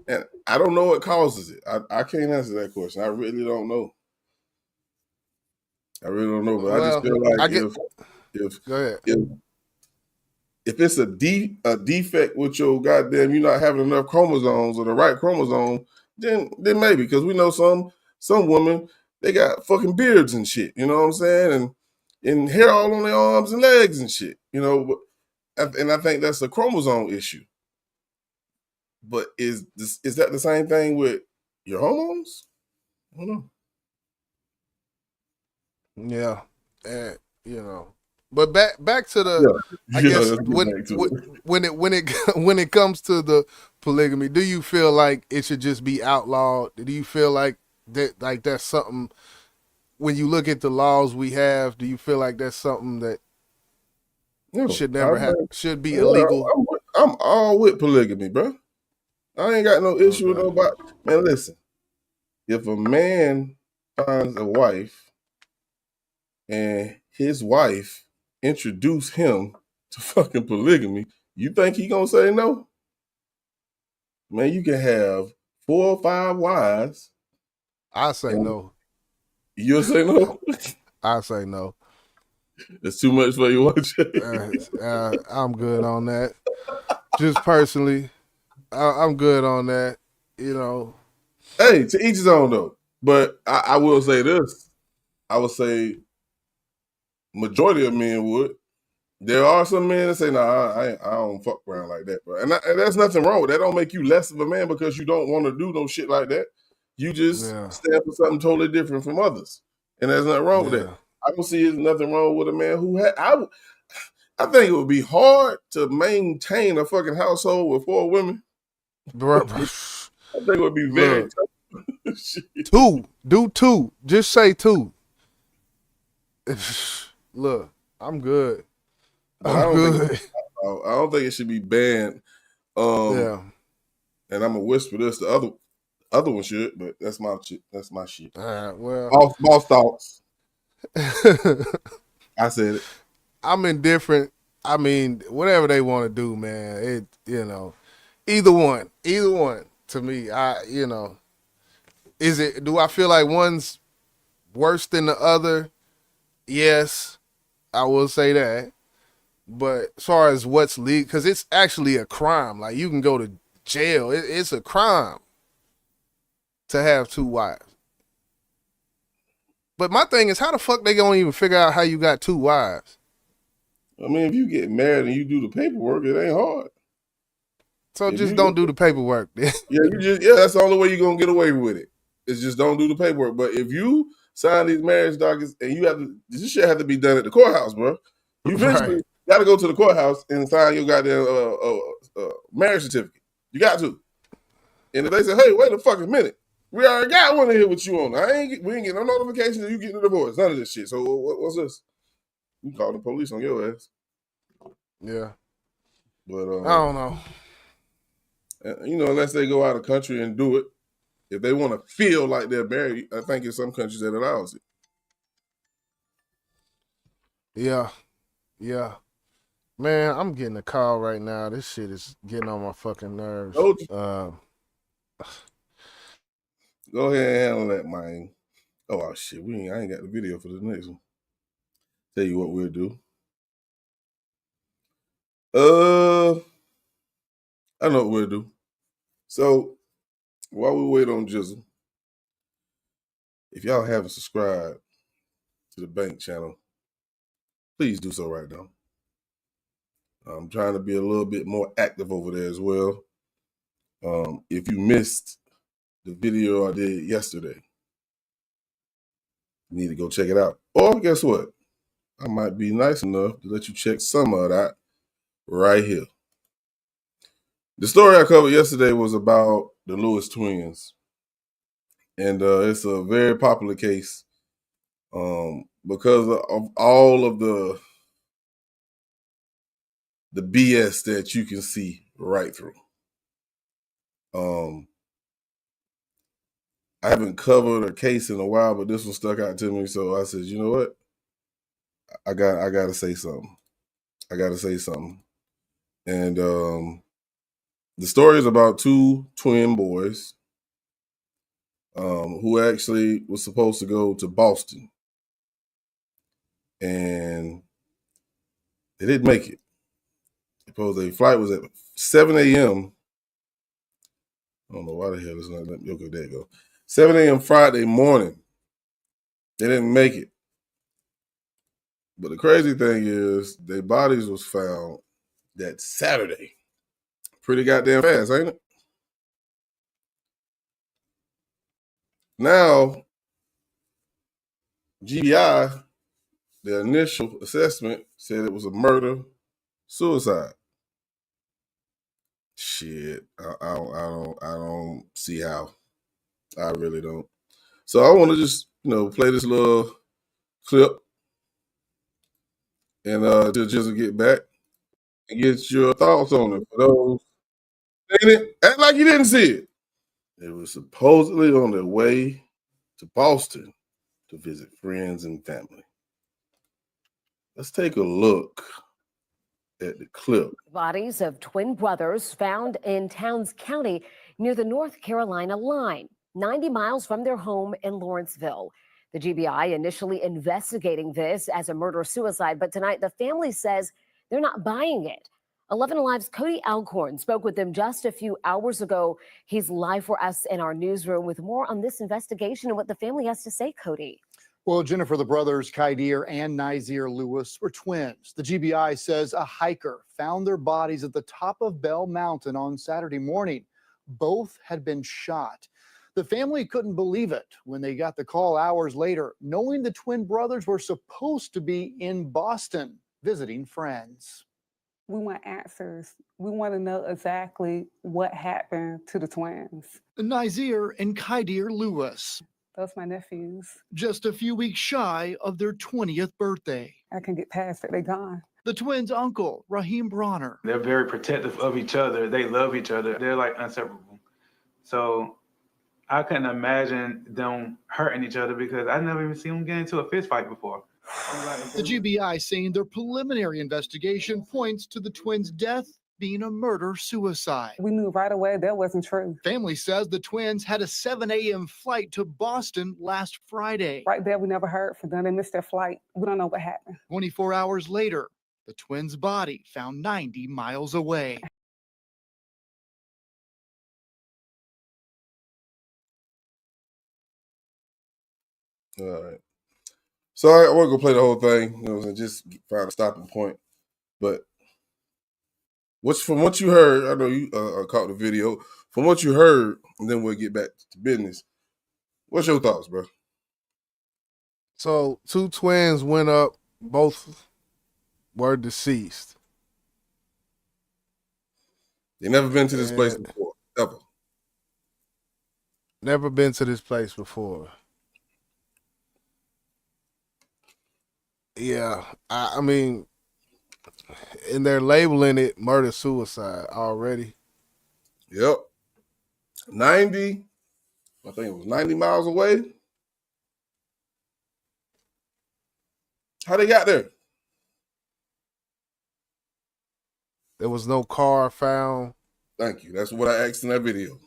and I don't know what causes it. I can't answer that question. I really don't know. I really don't know, but I just feel like if it's a defect with your goddamn, you're not having enough chromosomes or the right chromosome, then maybe, because we know some women, they got fucking beards and shit. You know what I'm saying? And hair all on their arms and legs and shit. You know, and I think that's a chromosome issue. But is that the same thing with your hormones? I don't know. Yeah, and you know, but back to the, I guess when it comes to the polygamy, do you feel like it should just be outlawed? Do you feel like that's something, when you look at the laws we have, do you feel like that's something that should be illegal? I'm all with polygamy, bro. I ain't got no issue with nobody. Man, listen, if a man finds a wife and his wife introduce him to fucking polygamy, you think he gonna say no? Man, you can have 4 or 5 wives. I say no. You'll say no? I say no. It's too much for you, watch. I'm good on that. Just personally, I'm good on that. You know. Hey, to each his own though. But I will say this. I would say majority of men would. There are some men that say, "Nah, I don't fuck around like that, bro." And there's nothing wrong with that. Don't make you less of a man because you don't want to do no shit like that. You just stand for something totally different from others, and there's nothing wrong with that. I don't see there's nothing wrong with a man who had. I think it would be hard to maintain a fucking household with 4 women. Bro, I think it would be very tough. 2. Do 2. Just say 2. Look, I'm good. I don't think it should be banned. And I'm gonna whisper this. The other one should, but that's my shit. That's my shit. Well, boss thoughts. I said it. I'm indifferent. I mean, whatever they want to do, man. Either one to me. Do I feel like one's worse than the other? Yes, I will say that. But as far as what's legal, because it's actually a crime. Like, you can go to jail. It's a crime to have 2 wives. But my thing is, how the fuck they gonna even figure out how you got 2 wives? I mean, if you get married and you do the paperwork, it ain't hard. So just don't do the paperwork. That's the only way you're gonna get away with it. Is just don't do the paperwork. But if you sign these marriage documents and this shit have to be done at the courthouse, bro. You eventually got to go to the courthouse and sign your goddamn marriage certificate. You got to. And if they say, "Hey, wait a fucking minute, we already got one in here with you on. We ain't getting no notification that you getting a divorce. None of this shit. So what's this? You call the police on your ass." Yeah. But I don't know. Unless they go out of country and do it, if they want to feel like they're married, I think in some countries that allows it. Yeah. Man, I'm getting a call right now. This shit is getting on my fucking nerves. Go ahead and handle that, man. Oh shit, I ain't got the video for the next one. Tell you what we'll do. I know what we'll do. So while we wait on Jizzle, if y'all haven't subscribed to the Bank channel, please do so right now. I'm trying to be a little bit more active over there as well. If you missed the video I did yesterday, you need to go check it out. Or guess what? I might be nice enough to let you check some of that right here. The story I covered yesterday was about the Lewis twins. And it's a very popular case because of all of the BS that you can see right through. I haven't covered a case in a while, but this one stuck out to me. So I said, you know what? I got to say something. And the story is about 2 twin boys who actually was supposed to go to Boston. And they didn't make it. Suppose their flight was at 7 a.m. I don't know why the hell it's not letting me. Okay, there you go. 7 a.m. Friday morning. They didn't make it. But the crazy thing is, their bodies was found that Saturday. Pretty goddamn fast, ain't it? Now, GBI, the initial assessment said it was a murder-suicide. Shit, I don't see how. I really don't. So I want to just, play this little clip and to just get back and get your thoughts on it. For those, ain't it? Act like you didn't see it. They were supposedly on their way to Boston to visit friends and family. Let's take a look at the clip. Bodies of twin brothers found in Towns County near the North Carolina line, 90 miles from their home in Lawrenceville. The GBI initially investigating this as a murder-suicide, but tonight the family says they're not buying it. 11 Alive's Cody Alcorn spoke with them just a few hours ago. He's live for us in our newsroom with more on this investigation and what the family has to say, Cody. Well, Jennifer, the brothers Kydir and Nazir Lewis were twins. The GBI says a hiker found their bodies at the top of Bell Mountain on Saturday morning. Both had been shot. The family couldn't believe it when they got the call hours later, knowing the twin brothers were supposed to be in Boston visiting friends. We want answers. We want to know exactly what happened to the twins. Nazir and Kydir Lewis. Those my nephews. Just a few weeks shy of their 20th birthday. I can get past it. They're gone. The twins' uncle, Raheem Bronner. They're very protective of each other. They love each other. They're like inseparable. So I couldn't imagine them hurting each other because I never even seen them get into a fist fight before. The GBI saying their preliminary investigation points to the twins' death being a murder-suicide. We knew right away that wasn't true. Family says the twins had a 7 a.m. flight to Boston last Friday. Right there, we never heard from them. They missed their flight. We don't know what happened. 24 hours later, the twins' body found 90 miles away. All right. So I want to go play the whole thing, and just find a stopping point. But from what you heard, I know you caught the video. From what you heard, and then we'll get back to business. What's your thoughts, bro? So 2 twins went up, both were deceased. They never been to this place before, ever. Never been to this place before. Yeah, I mean, and they're labeling it murder-suicide already. Yep. 90, I think it was 90 miles away. How they got there? There was no car found. Thank you. That's what I asked in that video.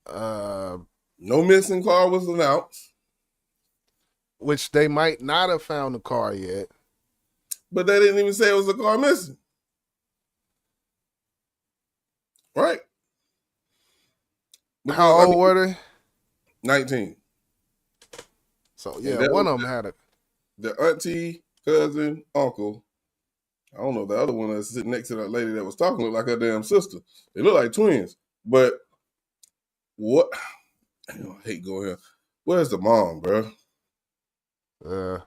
No missing car was announced. Which they might not have found the car yet. But they didn't even say it was a car missing. Right? Because, how old were they? 19. So, yeah, one of them had it. The auntie, cousin, uncle. I don't know, the other one that's sitting next to that lady that was talking looked like her damn sister. They look like twins. But what? I hate going here. Where's the mom, bro? Who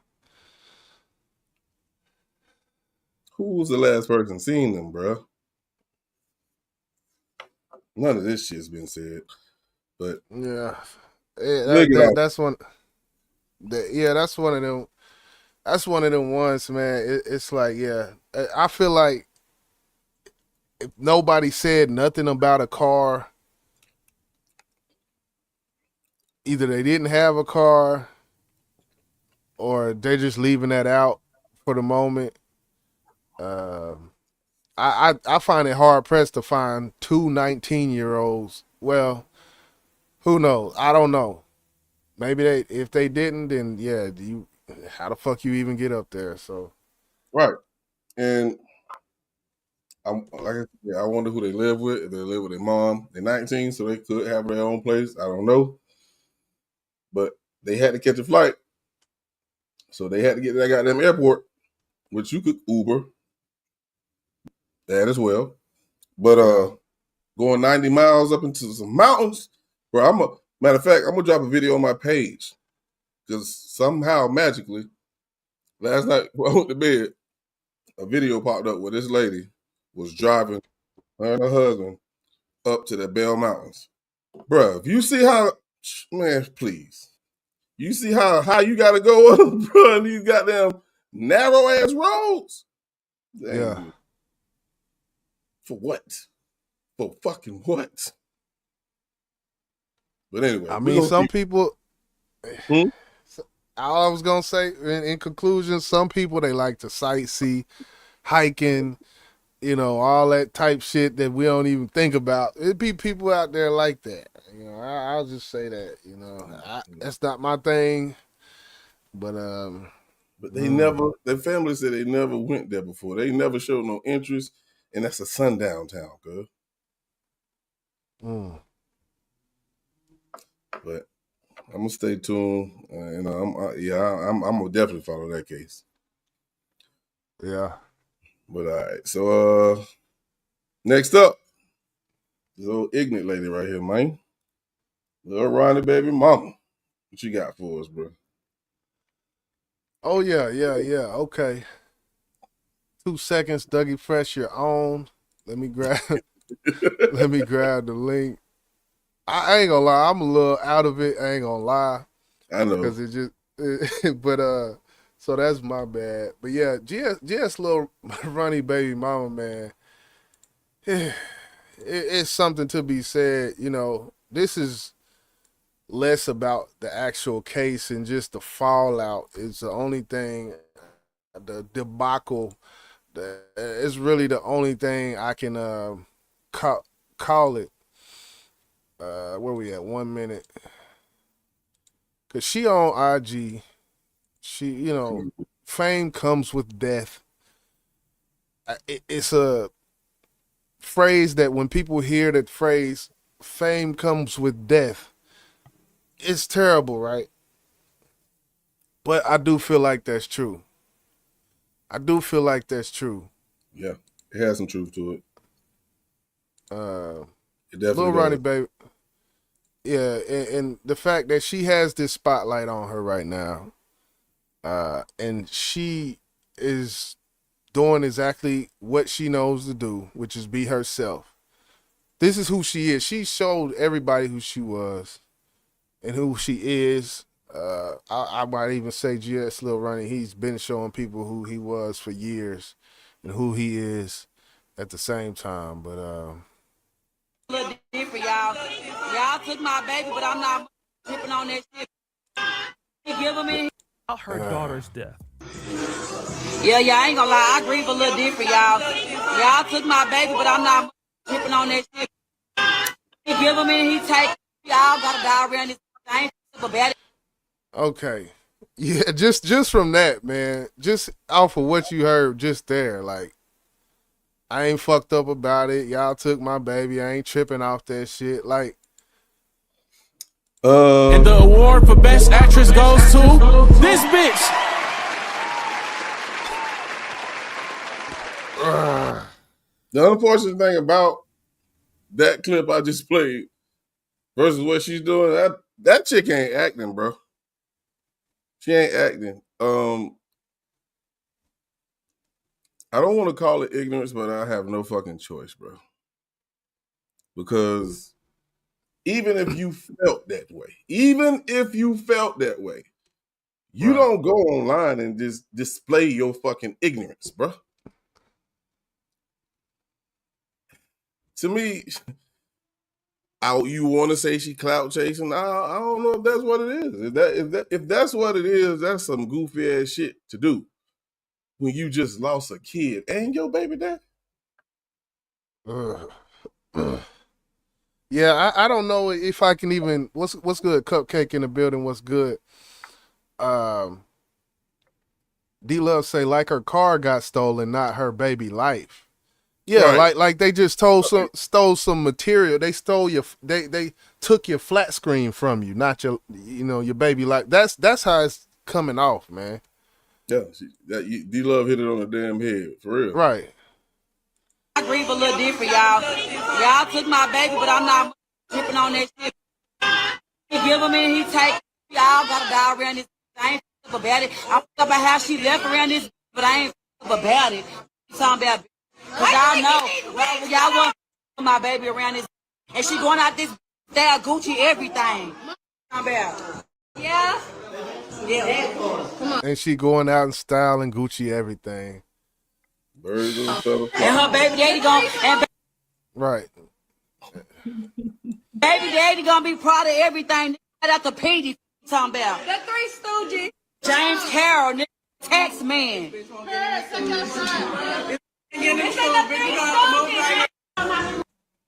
was the last person seeing them, bro? None of this shit's been said. But yeah, that's one. That's one of them. That's one of them ones, man. It's like, yeah, I feel like if nobody said nothing about a car, either they didn't have a car or they're just leaving that out for the moment. I find it hard pressed to find 2 19-year-olds. Well, who knows? I don't know. Maybe if they didn't, then yeah, how the fuck you even get up there? So right, and I wonder who they live with. If they live with their mom, they're 19, so they could have their own place. I don't know, but they had to catch a flight, so they had to get to that goddamn airport, which you could Uber that as well. But going 90 miles up into some mountains, bro. Matter of fact, I'm gonna drop a video on my page because somehow magically last night when I went to bed, a video popped up where this lady was driving her and her husband up to the Bell Mountains. Bruh, if you see how, man, please. You see how you gotta go up, bruh, and these goddamn narrow ass roads? Yeah. For what? For fucking what? But anyway, I mean, some people. Hmm? All I was gonna say in conclusion, some people they like to sightsee, hiking, all that type shit that we don't even think about. It'd be people out there like that. I'll just say that. That's not my thing. But they never. Their family said they never went there before. They never showed no interest, and that's a sundown town, girl. But I'm gonna stay tuned. I'm gonna definitely follow that case. Yeah. But all right. So next up, this old ignorant lady right here, man. Lil Ronnie baby mama. What you got for us, bro? Oh yeah. Okay. 2 seconds, Dougie Fresh, you're on. Let me grab the link. I ain't gonna lie, I'm a little out of it. I ain't gonna lie. I know. Because so that's my bad. But yeah, GS Lil Ronnie baby mama, man. It's something to be said. This is less about the actual case and just the fallout. It's the only thing, the debacle. It's really the only thing I can call it. Where we at? 1 minute. Cause she on IG. She, fame comes with death. It's a phrase that when people hear that phrase, fame comes with death, it's terrible, right? But I do feel like that's true. Yeah, it has some truth to it. It definitely Lil Ronnie, does. baby. Yeah, and the fact that she has this spotlight on her right now, and she is doing exactly what she knows to do, which is be herself. This is who she is. She showed everybody who she was and who she is. I might even say GS Lil Ronnie, he's been showing people who he was for years and who he is at the same time. But a little different, y'all. Y'all took my baby, but I'm not tripping on that shit. You give him her daughter's death. Yeah, I ain't gonna lie. I grieve a little different, y'all. Y'all took my baby, but I'm not tripping on that shit. He give him and he take. Y'all gotta die around this. I ain't about it. Okay. Yeah, just from that, man. Just off of what you heard just there, like, I ain't fucked up about it. Y'all took my baby. I ain't tripping off that shit. Like, and the award for best actress goes to this bitch. The unfortunate thing about that clip I just played versus what she's doing, that chick ain't acting, bro. She ain't acting. I don't want to call it ignorance, but I have no fucking choice, bro. Because even if you felt that way, you don't go online and just display your fucking ignorance, bro. To me, you want to say she clout chasing? I don't know if that's what it is. If that's what it is, that's some goofy ass shit to do when you just lost a kid and your baby dad. Yeah, I don't know if I can even. What's good? Cupcake in the building. What's good? D Love say like her car got stolen, not her baby life. Yeah, Right. like they just stole some material. They stole they took your flat screen from you, not your your baby. Like that's how it's coming off, man. Yeah, D-Love hit it on the damn head, for real. Right. I grieve a little different, y'all. Y'all took my baby, but I'm not tripping on that shit. He give him and he take. Y'all gotta die around this. I ain't about it. I'm about how she left around this, but I ain't about it. Talking about, cause y'all know, y'all want my baby around this, and she going out this style Gucci everything. Talking about, yeah. Come on. And she going out in style and Gucci everything. Birds of a feather flock. And her baby daddy gonna right. Baby daddy gonna be proud of everything. Right out the PD talking about. The Three Stooges. James Carroll, tax man.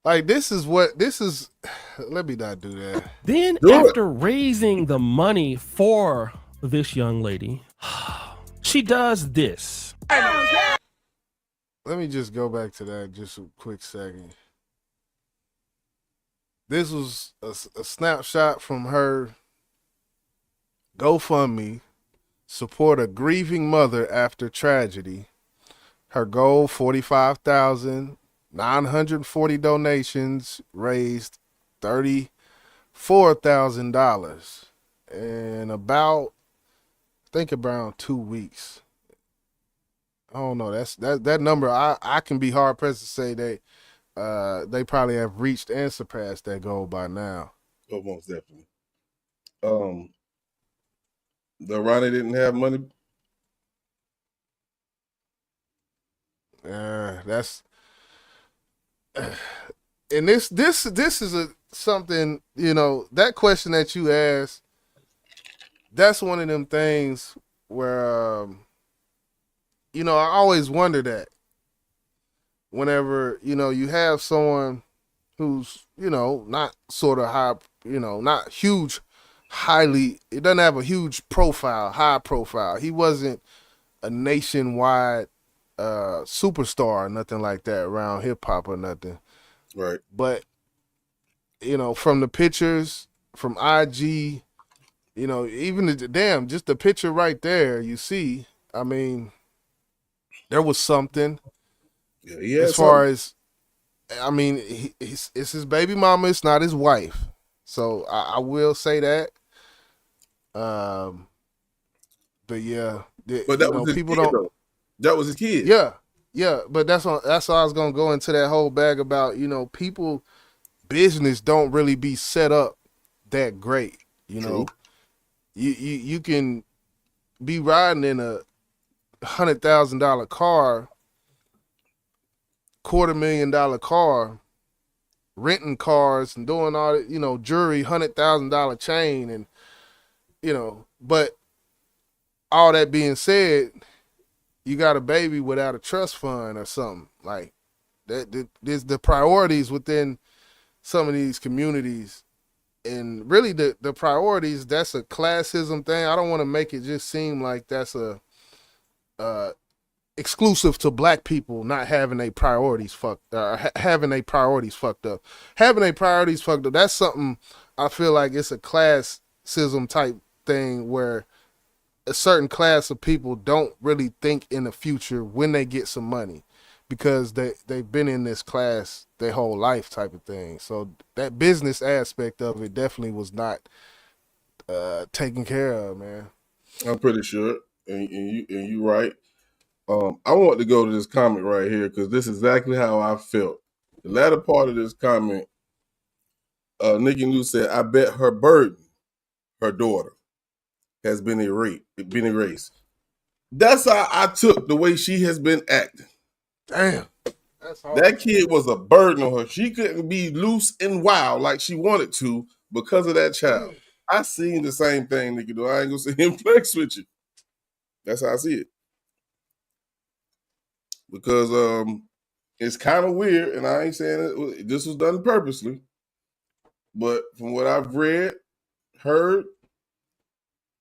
Like this is. Let me not do that. Then after raising the money for this young lady, she does this. Let me just go back to that just a quick second. This was a snapshot from her GoFundMe, support a grieving mother after tragedy. Her goal, 45,940 donations, raised $34,000 in about 2 weeks. I don't know. That number. I can be hard pressed to say they probably have reached and surpassed that goal by now. Oh, most definitely. The Ronnie didn't have money. That's and this is something, that question that you asked. That's one of them things where I always wonder that whenever you have someone who's not sort of high, not huge, it doesn't have a huge high profile. He wasn't a nationwide superstar or nothing like that around hip hop or nothing. Right. But from the pictures from IG, even just the picture right there, you see, I mean, there was something. Yeah, as far as, I mean, it's his baby mama. It's not his wife. So I will say that. But yeah, but that was his people kid, don't. though. That was his kid. Yeah, but that's why I was gonna go into that whole bag about people business don't really be set up that great. You can be riding in a $100,000 car, $250,000 car, renting cars and doing all that, jewelry, $100,000 chain, and but all that being said, you got a baby without a trust fund or something like that. There's the priorities within some of these communities, and really the priorities. That's a classism thing. I don't want to make it just seem like that's a exclusive to black people not having their priorities fucked, having their priorities fucked up. Having their priorities fucked up. That's something I feel like it's a classism type thing where a certain class of people don't really think in the future when they get some money because they've been in this class their whole life type of thing. So that business aspect of it definitely was not taken care of, man. I'm pretty sure, and you right. I want to go to this comment right here because this is exactly how I felt. The latter part of this comment, Nikki New said, "I bet her burden, her daughter, has been erased." That's how I took the way she has been acting. Damn. That's hard. That kid was a burden on her. She couldn't be loose and wild like she wanted to because of that child. I seen the same thing, Nikki. I ain't gonna sit here and flex with you. That's how I see it. Because it's kind of weird, and I ain't saying this was done purposely, but from what I've read, heard,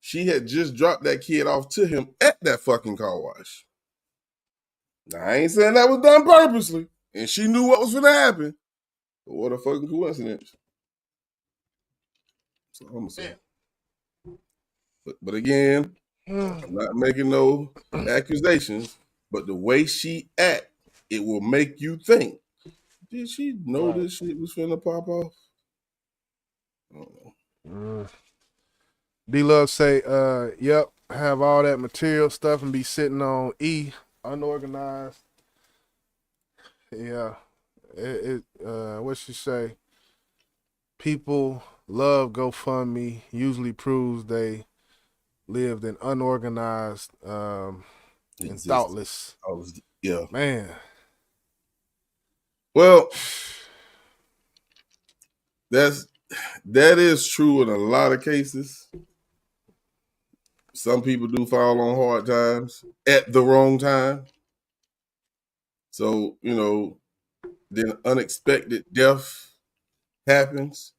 she had just dropped that kid off to him at that fucking car wash. Now, I ain't saying that was done purposely, and she knew what was going to happen. But what a fucking coincidence. So I'm gonna say. But again, I'm not making no accusations. But the way she act, it will make you think. Did she know this shit was finna pop off? I don't know. D-Love say, yep, have all that material stuff and be sitting on E, unorganized. Yeah. What she say? People love GoFundMe, usually proves they lived in unorganized and thoughtless. Yeah. Man. Well, that is true in a lot of cases. Some people do fall on hard times at the wrong time. So, then unexpected death happens,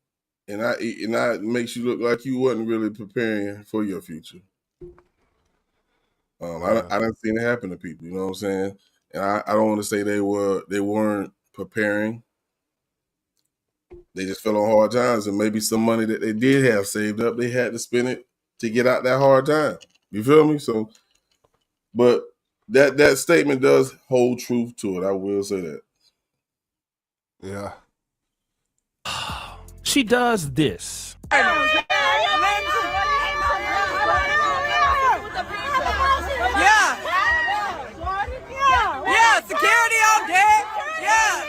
and it makes you look like you wasn't really preparing for your future. I done seen it happen to people, you know what I'm saying? And I don't want to say they weren't preparing. They just fell on hard times, and maybe some money that they did have saved up, they had to spend it to get out that hard time. You feel me? So, but that statement does hold truth to it. I will say that. Yeah. She does this. Yeah, security on deck. Yeah.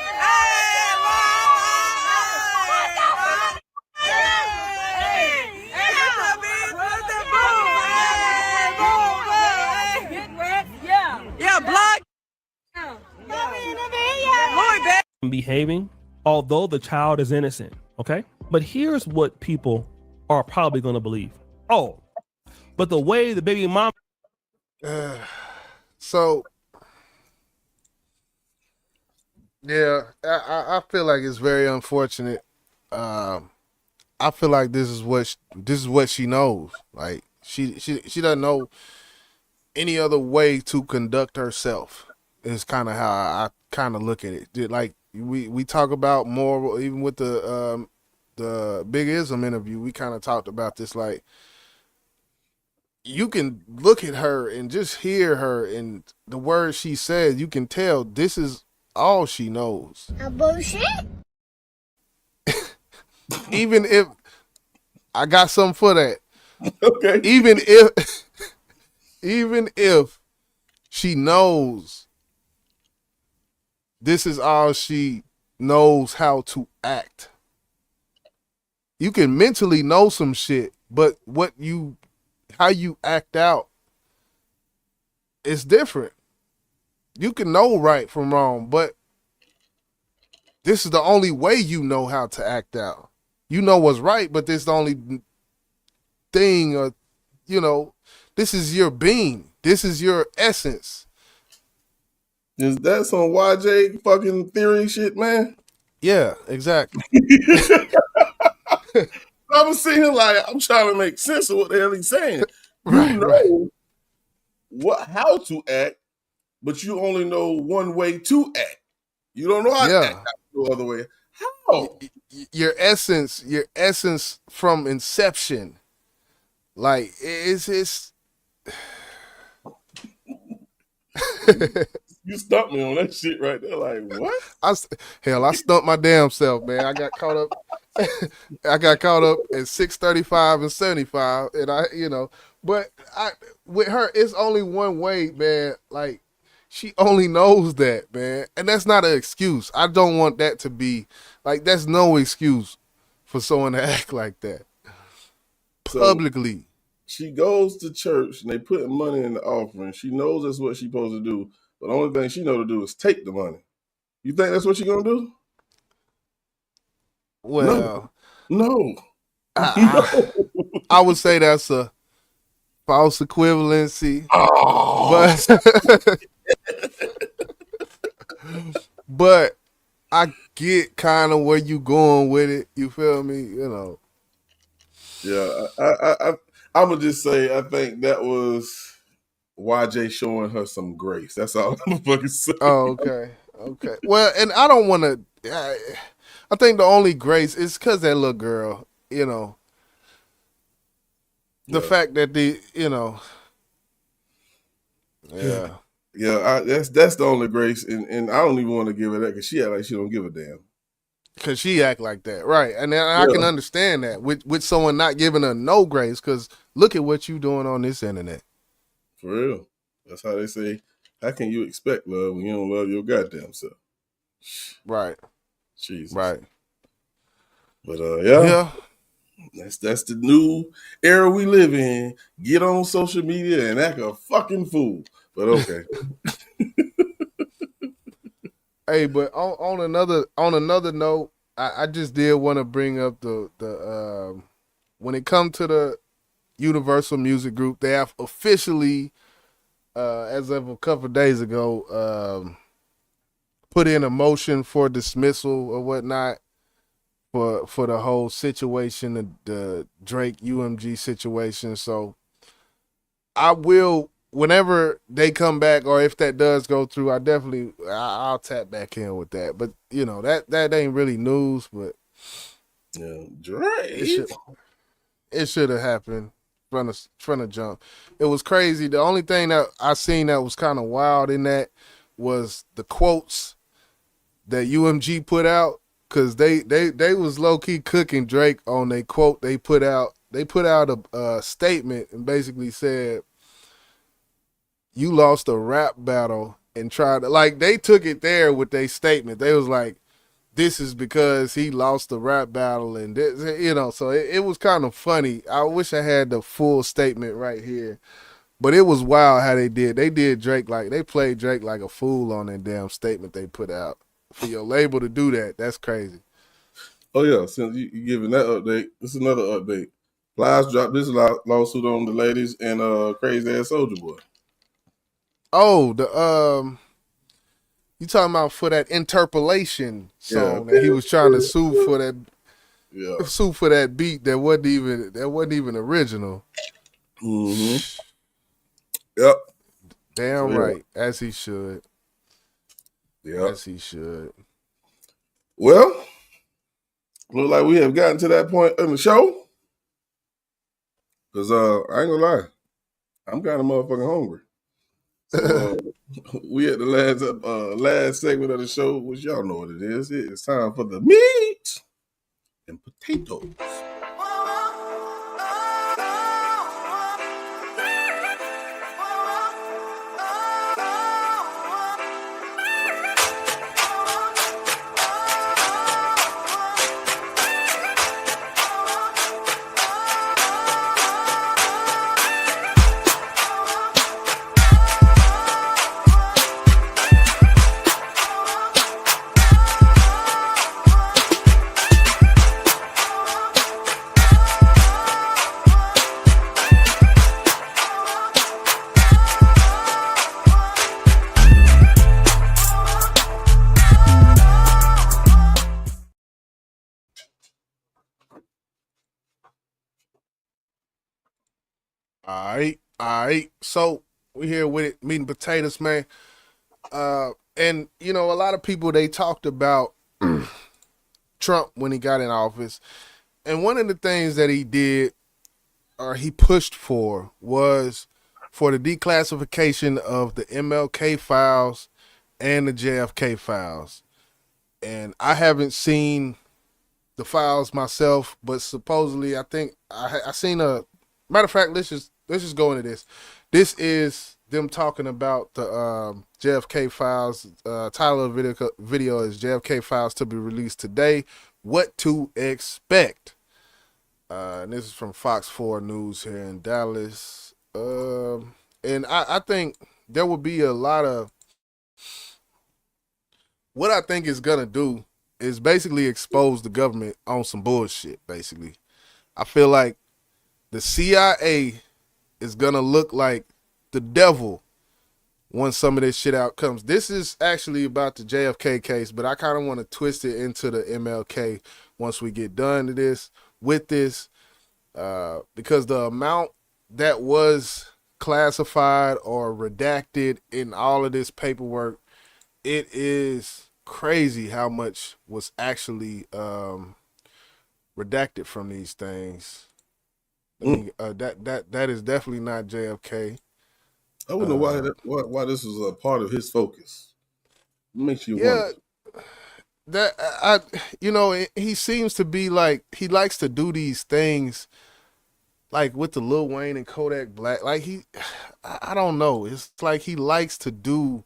Yeah, block. Behaving, although the child is innocent, okay? But here's what people are probably going to believe. Oh, but the way the baby mom. So, yeah, I feel like it's very unfortunate. I feel like this is what she knows. Like she doesn't know any other way to conduct herself. Is kind of how I kind of look at it. Like we talk about more, even with the Big Ism interview, we kind of talked about this. Like, you can look at her and just hear her and the words she says, you can tell this is all she knows. A bullshit? Even if I got something for that. Okay. Even if she knows this is all she knows how to act. You can mentally know some shit, but how you act out is different. You can know right from wrong, but this is the only way you know how to act out. You know what's right, but this is the only thing, this is your being. This is your essence. Is that some YJ fucking theory shit, man? Yeah, exactly. I was sitting here like, I'm trying to make sense of what the hell he's saying. You know how to act, but you only know one way to act. You don't know how to act no other way. How? Your essence from inception. Like, it's You stumped me on that shit right there. Like, what? I stumped my damn self, man. I got caught up. I got caught up at 6:35 and 75, and but with her, it's only one way, man. Like, she only knows that, man, and that's not an excuse. I don't want that to be like, that's no excuse for someone to act like that publicly. So she goes to church and they put money in the offering. She knows that's what she's supposed to do, but the only thing she knows to do is take the money. You think that's what she's gonna do? Well, no. I would say that's a false equivalency, but I get kind of where you going with it. You feel me? Yeah, I'm gonna just say I think that was YJ showing her some grace. That's all I'm fucking saying. Oh, okay. Okay. Well, and I don't want to. I think the only grace is because that little girl. You know, the fact that yeah. Yeah, that's the only grace, and I don't even want to give her that because she act like she don't give a damn. Because she act like that, right? And I can understand that with someone not giving her no grace. Because look at what you doing on this internet. For real, that's how they say. How can you expect love when you don't love your goddamn self? Right. Jesus. Right. But yeah. That's the new era we live in. Get on social media and act a fucking fool. But okay. Hey, but on another note, I just did want to bring up the when it comes to the Universal Music Group, they have officially, as of a couple of days ago, put in a motion for dismissal or whatnot for the whole situation, the Drake UMG situation. So I will, whenever they come back, or if that does go through, I'll tap back in with that. But that ain't really news, but yeah, Drake. It should have happened from the jump. It was crazy. The only thing that I seen that was kind of wild in that was the quotes that UMG put out, because they was low key cooking Drake on a quote they put out. They put out a statement and basically said, "You lost a rap battle," and tried to, like, they took it there with their statement. They was like, this is because he lost the rap battle, and this, so it was kind of funny. I wish I had the full statement right here, but it was wild how they did. They did Drake they played Drake like a fool on that damn statement they put out. For your label to do that, that's crazy. Oh yeah, since you giving that update, this is another update. Plies dropped this lawsuit on the ladies and Crazy Ass Soldier Boy. Oh, you talking about for that interpolation song that he was trying to sue for that? Yeah. Sue for that beat that wasn't even original. Mm-hmm. Yep. Damn right, as he should. Yeah, as he should. Well, look like we have gotten to that point in the show. Cause I ain't gonna lie, I'm kind of motherfucking hungry. So we at the last segment of the show, which y'all know what it is. It's time for the meat and potatoes. All right. So we here with it, meat and potatoes, man. And a lot of people, they talked about Trump when he got in office, and one of the things that he did, or he pushed for, was for the declassification of the MLK files and the JFK files. And I haven't seen the files myself, but supposedly I think I seen a matter of fact. Let's just go into this. This is them talking about the JFK files. Title of the video is JFK files to be released today. What to expect? And this is from Fox 4 News here in Dallas. And I think there will be a lot of, what I think is gonna do is basically expose the government on some bullshit. Basically, I feel like the CIA is gonna look like the devil once some of this shit out comes. This is actually about the JFK case, but I kind of want to twist it into the MLK once we get done with this, because the amount that was classified or redacted in all of this paperwork it is crazy how much was actually redacted from these things. I mean, that is definitely not JFK. I wouldn't know why this was a part of his focus. What makes you wonder? He seems to be like, he likes to do these things like with the Lil Wayne and Kodak Black. Like I don't know. It's like he likes to do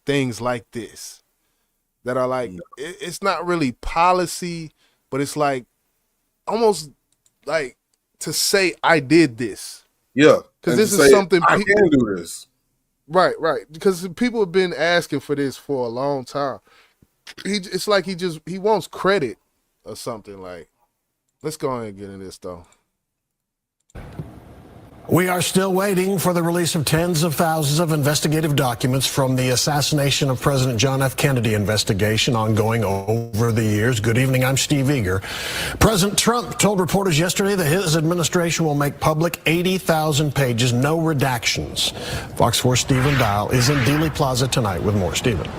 things like this that are like, it's not really policy, but it's like almost like to say I did this. Yeah. Because this is something I can do this. Right. Because people have been asking for this for a long time. It's like he wants credit or something. Like, let's go ahead and get into this though. We are still waiting for the release of tens of thousands of investigative documents from the assassination of President John F. Kennedy investigation ongoing over the years. Good evening, I'm Steve Eager. President Trump told reporters yesterday that his administration will make public 80,000 pages, no redactions. Fox 4 Stephen Dial is in Dealey Plaza tonight with more. Stephen.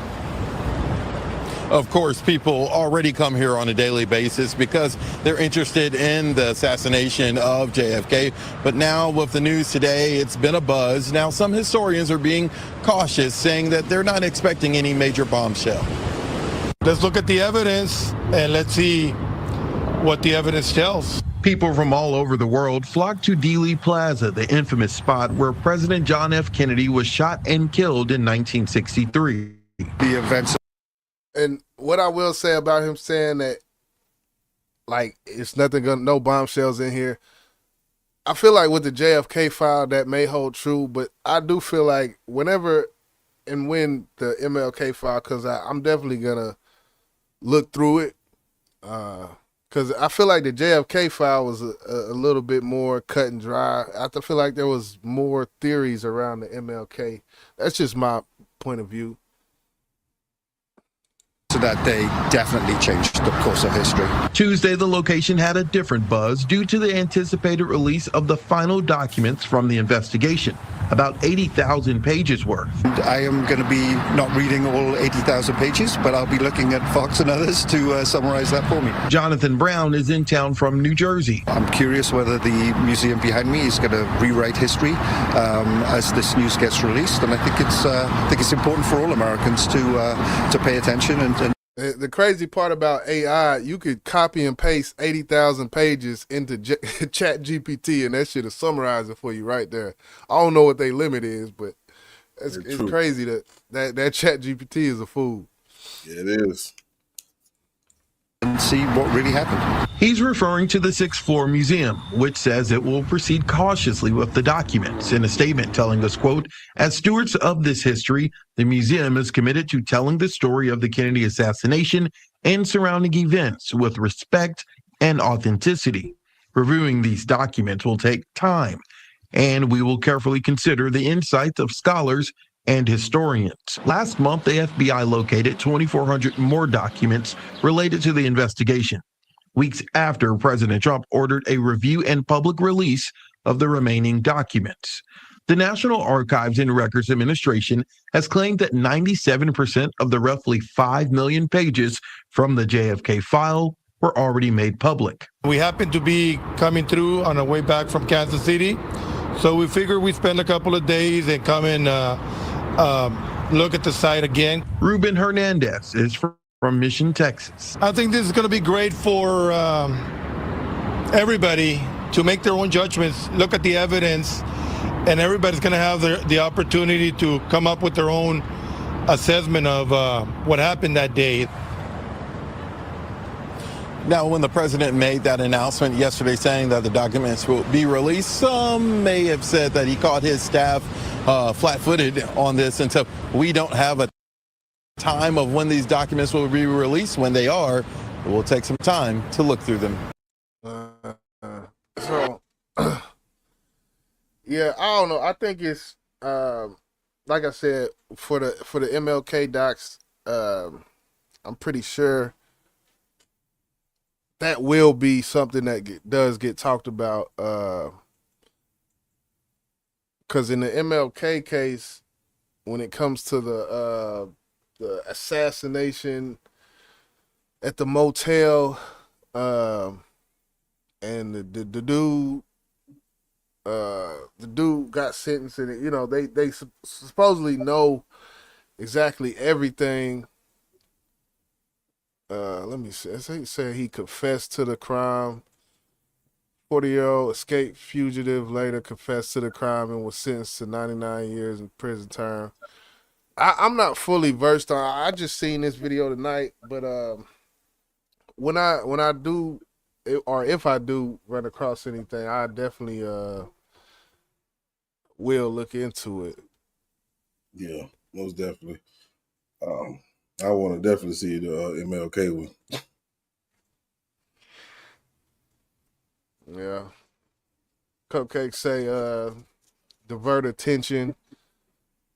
Of course, people already come here on a daily basis because they're interested in the assassination of JFK. But now with the news today, it's been a buzz. Now some historians are being cautious, saying that they're not expecting any major bombshell. Let's look at the evidence and let's see what the evidence tells. People from all over the world flocked to Dealey Plaza, the infamous spot where President John F. Kennedy was shot and killed in 1963. The events. And what I will say about him saying that, like, it's no bombshells in here. I feel like with the JFK file that may hold true, but I do feel like whenever and when the MLK file, because I'm definitely gonna look through it, because I feel like the JFK file was a little bit more cut and dry. I feel like there was more theories around the MLK. That's just my point of view. So that day definitely changed the course of history. Tuesday, the location had a different buzz due to the anticipated release of the final documents from the investigation, about 80,000 pages worth. I am going to be not reading all 80,000 pages, but I'll be looking at Fox and others to summarize that for me. Jonathan Brown is in town from New Jersey. I'm curious whether the museum behind me is going to rewrite history as this news gets released, and I think it's important for all Americans to pay attention. And the crazy part about AI, you could copy and paste 80,000 pages into Chat GPT, and that shit will summarize it for you right there. I don't know what their limit is, but it's crazy that Chat GPT is a fool. Yeah, it is. And see what really happened. He's referring to the 6th floor museum, which says it will proceed cautiously with the documents. In a statement telling us, quote, as stewards of this history, the museum is committed to telling the story of the Kennedy assassination and surrounding events with respect and authenticity. Reviewing these documents will take time, and we will carefully consider the insights of scholars and historians. Last month, the FBI located 2,400 more documents related to the investigation, weeks after President Trump ordered a review and public release of the remaining documents. The National Archives and Records Administration has claimed that 97% of the roughly 5 million pages from the JFK file were already made public. We happen to be coming through on our way back from Kansas City, so we figured we'd spend a couple of days and come and look at the site again. Ruben Hernandez is from Mission, Texas. I think this is going to be great for everybody to make their own judgments, look at the evidence, and everybody's going to have the opportunity to come up with their own assessment of what happened that day. Now, when the president made that announcement yesterday saying that the documents will be released, some may have said that he caught his staff flat-footed on this, and so we don't have a time of when these documents will be released. When they are, it will take some time to look through them. Yeah, I don't know. I think it's like I said, for the MLK docs, I'm pretty sure that will be something that does get talked about. Because in the MLK case, when it comes to the the assassination at the motel, and the dude got sentenced, and you know they supposedly know exactly everything. Let me see. He said he confessed to the crime. 40-year-old escaped fugitive later confessed to the crime and was sentenced to 99 years in prison term. I'm not fully versed on. I just seen this video tonight, but when I do, or if I do run across anything, I definitely will look into it. Yeah, most definitely. I want to definitely see the MLK one. Yeah. Cupcake say divert attention,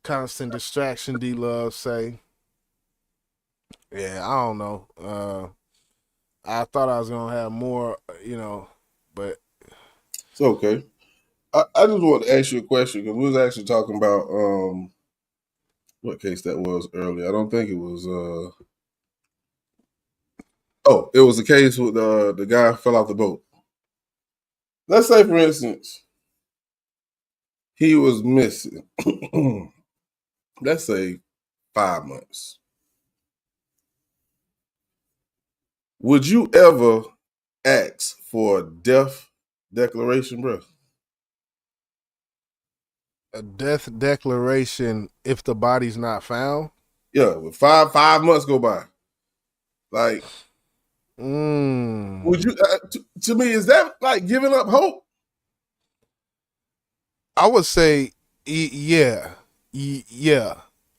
constant distraction. D Love say, yeah, I don't know. I thought I was gonna have more, but it's okay. I just want to ask you a question because we was actually talking about what case that was earlier. I don't think it was. Oh, it was a case with the guy fell off the boat. Let's say, for instance, he was missing. Let's say 5 months. Would you ever ask for a death declaration, bro? A death declaration if the body's not found? Yeah, with 5 months go by. Like, would you? To me, is that like giving up hope? I would say, yeah,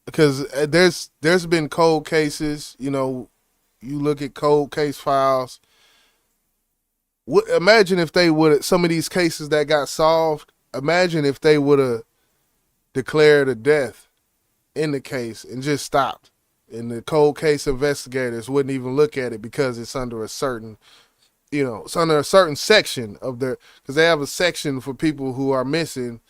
because there's been cold cases. You know, you look at cold case files. Imagine if they would some of these cases that got solved. Imagine if they would have declared a death in the case and just stopped, and the cold case investigators wouldn't even look at it because it's under a certain, it's under a certain section of their, because they have a section for people who are missing,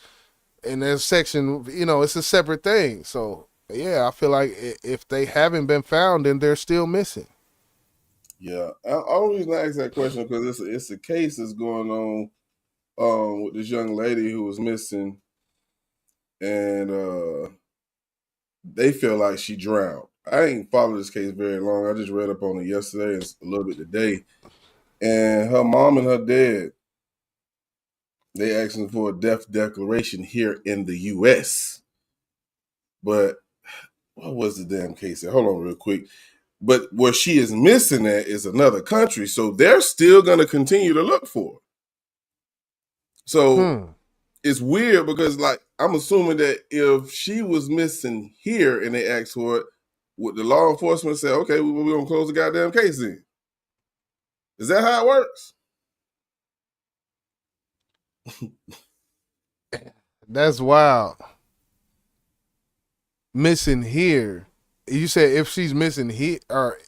and there's a section, it's a separate thing. So yeah, I feel like if they haven't been found, then they're still missing. Yeah, I always ask that question because it's a case that's going on with this young lady who was missing, and they feel like she drowned. I ain't followed this case very long. I just read up on it yesterday and a little bit today. And her mom and her dad, they asking for a death declaration here in the U.S. But what was the damn case? Hold on real quick. But where she is missing at is another country. So they're still going to continue to look for her. So it's weird because, like, I'm assuming that if she was missing here and they asked for it, would the law enforcement say, okay, we're going to close the goddamn case in? Is that how it works? That's wild. Missing here. You said if she's missing here, or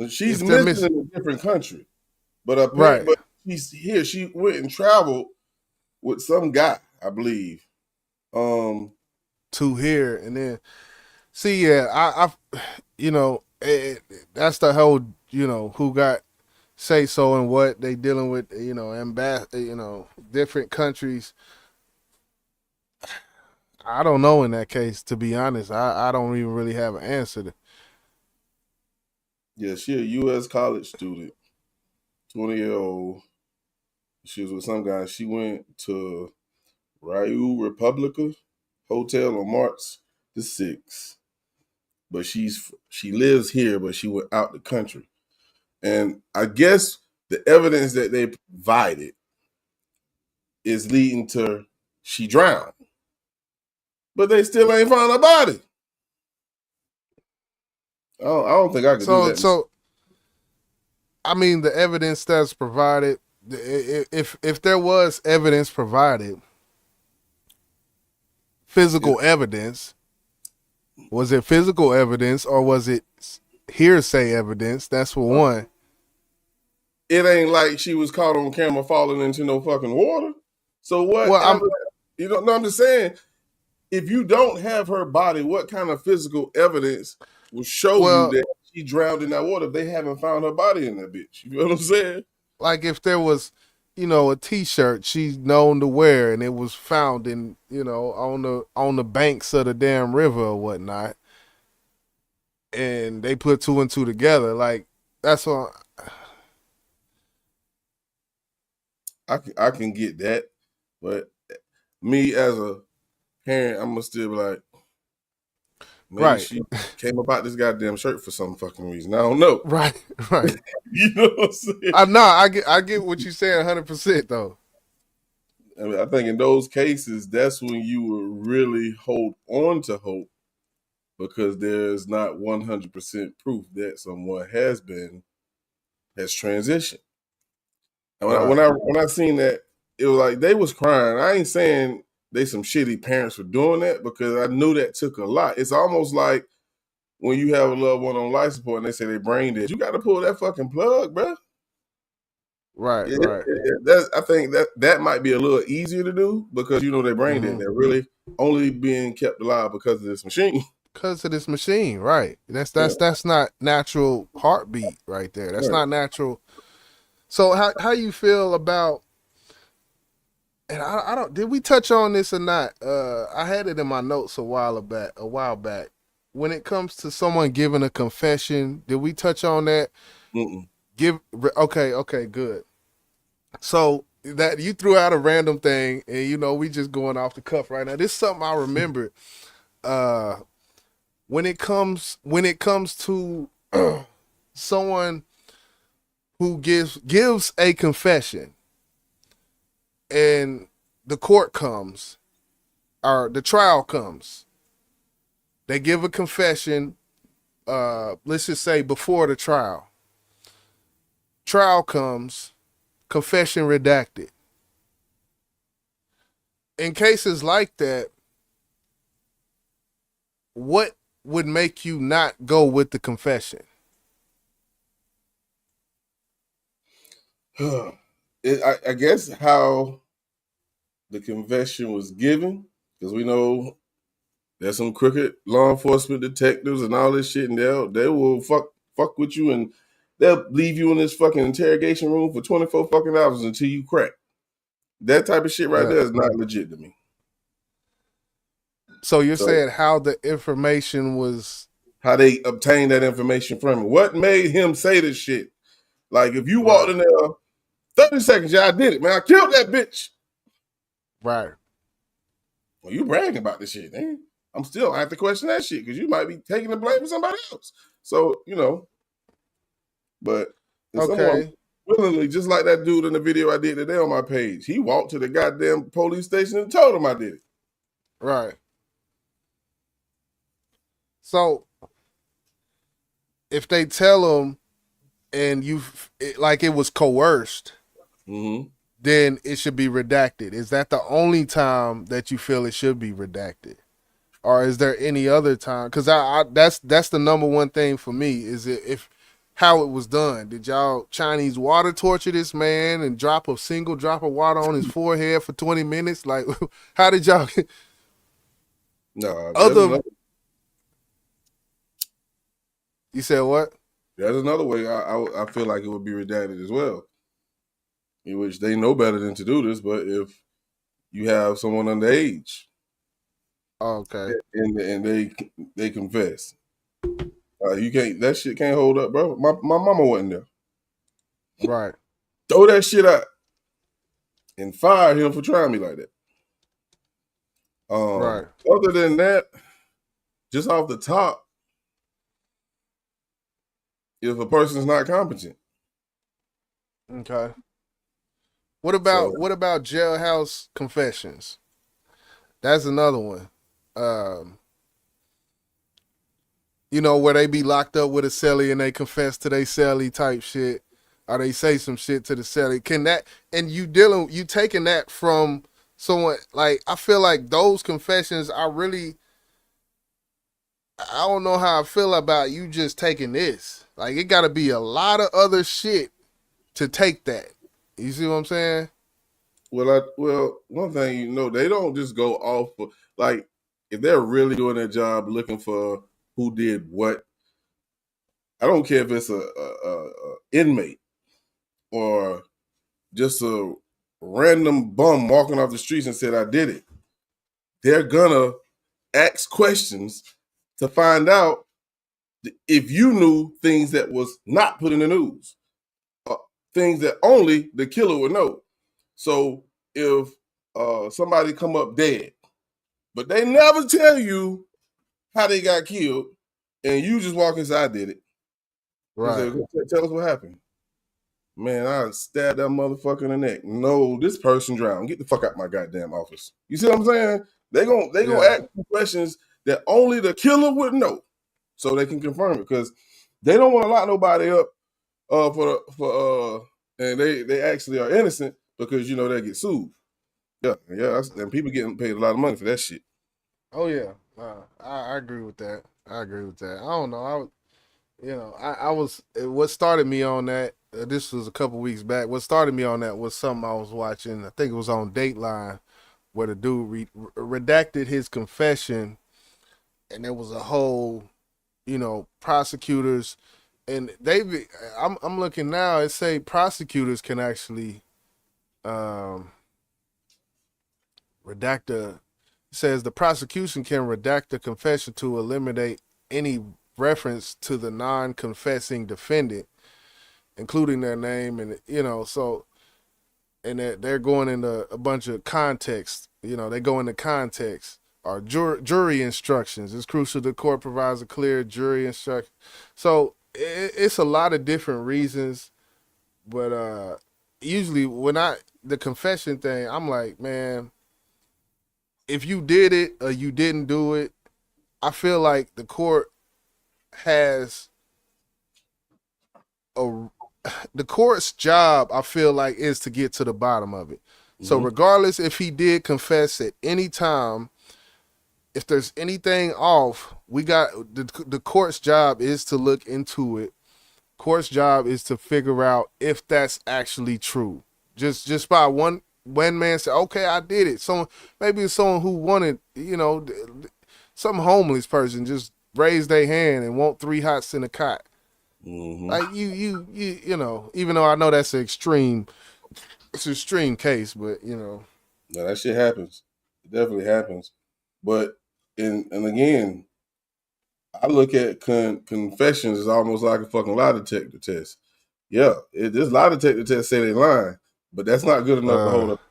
she's missing in a different country, but right. But she's here. She went and traveled with some guy, I believe, to here, and then see, yeah, I that's the whole, who got say so and what they dealing with, different countries. I don't know in that case, to be honest. I don't even really have an answer. Yeah, she a U.S. college student, 20-year-old. She was with some guy. She went to Rio Republica Hotel on March the 6th. But she lives here, but she went out the country. And I guess the evidence that they provided is leading to she drowned. But they still ain't found her body. I don't think I could do that. So, I mean, the evidence that's provided, if there was evidence provided, physical evidence, was it physical evidence or was it hearsay evidence? That's for one. It ain't like she was caught on camera falling into no fucking water. So what? Well, I'm just saying, if you don't have her body, what kind of physical evidence will show you that she drowned in that water if they haven't found her body in that bitch. You know what I'm saying? Like if there was, a T-shirt she's known to wear and it was found in, on the banks of the damn river or whatnot, and they put two and two together, like that's what. I can get that, but me as a parent, I'm gonna still be like, maybe she came about this goddamn shirt for some fucking reason. I don't know. Right. You know what I'm saying? I get what you're saying 100% though. I mean, I think in those cases, that's when you would really hold on to hope, because there's not 100% proof that someone has transitioned. And when I seen that, it was like they was crying. I ain't saying they some shitty parents for doing that, because I knew that took a lot. It's almost like when you have a loved one on life support and they say they brain dead, you got to pull that fucking plug, bro. Right. I think that might be a little easier to do, because they're brain dead. They're really only being kept alive because of this machine. Because of this machine, right? That's not natural heartbeat right there. That's not natural. So how you feel about? And I don't. Did we touch on this or not? I had it in my notes a while back. When it comes to someone giving a confession, did we touch on that? Mm-mm. Okay, good. So that you threw out a random thing, and we just going off the cuff right now. This is something I remember. When it comes to someone who gives a confession, and the court comes, or the trial comes, they give a confession. Let's just say before the trial. Trial comes, confession redacted. In cases like that, what would make you not go with the confession? I guess how the confession was given, because we know there's some crooked law enforcement detectives and all this shit, and they will fuck with you, and they'll leave you in this fucking interrogation room for 24 fucking hours until you crack. That type of shit right there is not legit to me. So you're saying how the information was... How they obtained that information from him. What made him say this shit? Like, if you walked in there, 30 seconds, I did it, man. I killed that bitch. Right. Well, you bragging about this shit, man. I have to question that shit, because you might be taking the blame for somebody else. So, but if someone willingly, just like that dude in the video I did today on my page, he walked to the goddamn police station and told him I did it. Right. So if they tell him and it was coerced, then it should be redacted. Is that the only time that you feel it should be redacted? Or is there any other time? Because that's the number one thing for me, is how it was done. Did y'all Chinese water torture this man and drop a single drop of water on his forehead for 20 minutes? Like, how did y'all... No. You said what? There's another way I feel like it would be redacted as well, in which they know better than to do this, but if you have someone underage, okay, and they confess, you can't. That shit can't hold up, bro. My mama wasn't there. Right. Throw that shit out and fire him for trying me like that. Right. Other than that, just off the top, if a person's not competent. Okay. What about jailhouse confessions? That's another one. Where they be locked up with a cellie and they confess to their cellie type shit, or they say some shit to the cellie. Can that, and you taking that from someone, like, I feel like those confessions are really, I don't know how I feel about you just taking this. Like, it got to be a lot of other shit to take that. You see what I'm saying? Well, one thing, they don't just go off for, like, if they're really doing their job looking for who did what, I don't care if it's a inmate or just a random bum walking off the streets and said, I did it. They're gonna ask questions to find out if you knew things that was not put in the news, things that only the killer would know. So if somebody come up dead, but they never tell you how they got killed, and you just walk inside, I did it. Right. Say, tell us what happened. Man, I stabbed that motherfucker in the neck. No, this person drowned. Get the fuck out my goddamn office. You see what I'm saying? They gonna ask you questions that only the killer would know, so they can confirm it, because they don't want to lock nobody up and they actually are innocent, because they get sued. Yeah, and people getting paid a lot of money for that shit. Oh yeah, I agree with that. I don't know. What started me on that. This was a couple weeks back. What started me on that was something I was watching. I think it was on Dateline, where the dude redacted his confession, and there was a whole, prosecutors, and I'm looking now. It say prosecutors can actually redact a. It says the prosecution can redact the confession to eliminate any reference to the non-confessing defendant, including their name, and and they're going into a bunch of context. They go into context or jury instructions. It's crucial the court provides a clear jury instruction. So it's a lot of different reasons, but usually when the confession thing, I'm like, man, if you did it or you didn't do it, I feel like the court has the court's job, I feel like, is to get to the bottom of it. So regardless if he did confess at any time, if there's anything off, we got the court's job is to look into it. Court's job is to figure out if that's actually true. Just by one man say, okay, I did it. So maybe it's someone who wanted, some homeless person just raise their hand and want 3 hots in a cot. Like you even though I know it's an extreme case, but No, that shit happens. It definitely happens. But and again, I look at confessions as almost like a fucking lie detector test. Yeah, this lie detector test say they lying, but that's not good enough to hold up.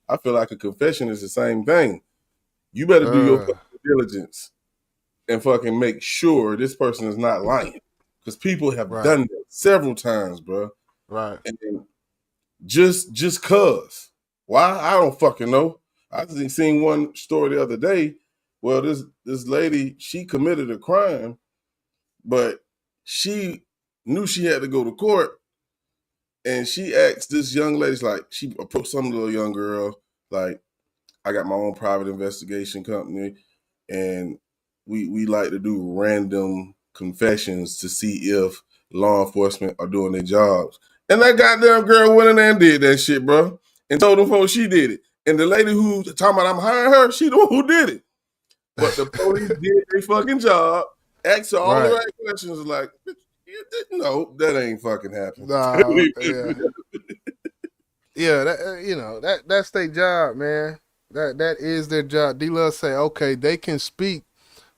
I feel like a confession is the same thing. You better do your fucking diligence and fucking make sure this person is not lying, because people have done that several times, bro. Right. And just cause. Why? I don't fucking know. I just seen one story the other day. Well, this lady, she committed a crime, but she knew she had to go to court, and she asked this young lady, she approached some little young girl, like, I got my own private investigation company, and we like to do random confessions to see if law enforcement are doing their jobs. And that goddamn girl went in there and did that shit, bro, and told them folks she did it. And the lady who talking about I'm hiring her, she the one who did it. But the police did their fucking job, asked her all the right questions, like, no, that ain't fucking happening. That's their job, man. That is their job. D-Love say, okay, they can speak,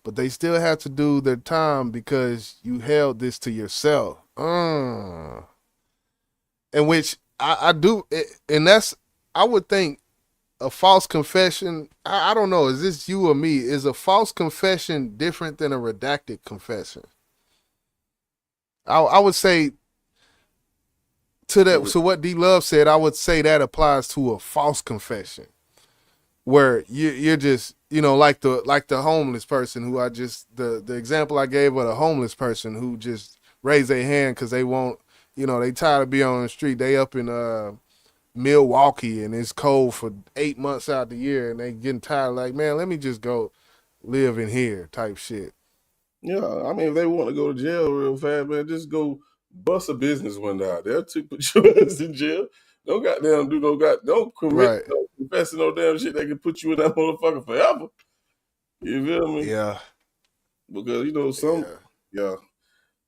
but they still have to do their time because you held this to yourself. In which I do, and I would think a false confession, I don't know, is this you or me? Is a false confession different than a redacted confession? I would say to that. So what D-Love said, I would say that applies to a false confession, where you're just, like the homeless person who the example I gave of the homeless person who just raised their hand because they won't, they tired of being on the street. They up in Milwaukee and it's cold for 8 months out the year and they getting tired, like, man, let me just go live in here type shit. Yeah, I mean, if they want to go to jail real fast, man, just go bust a business window out there to put your ass in jail. Don't goddamn don't commit, no confessing no damn shit that can put you in that motherfucker forever. You feel me? Yeah. Because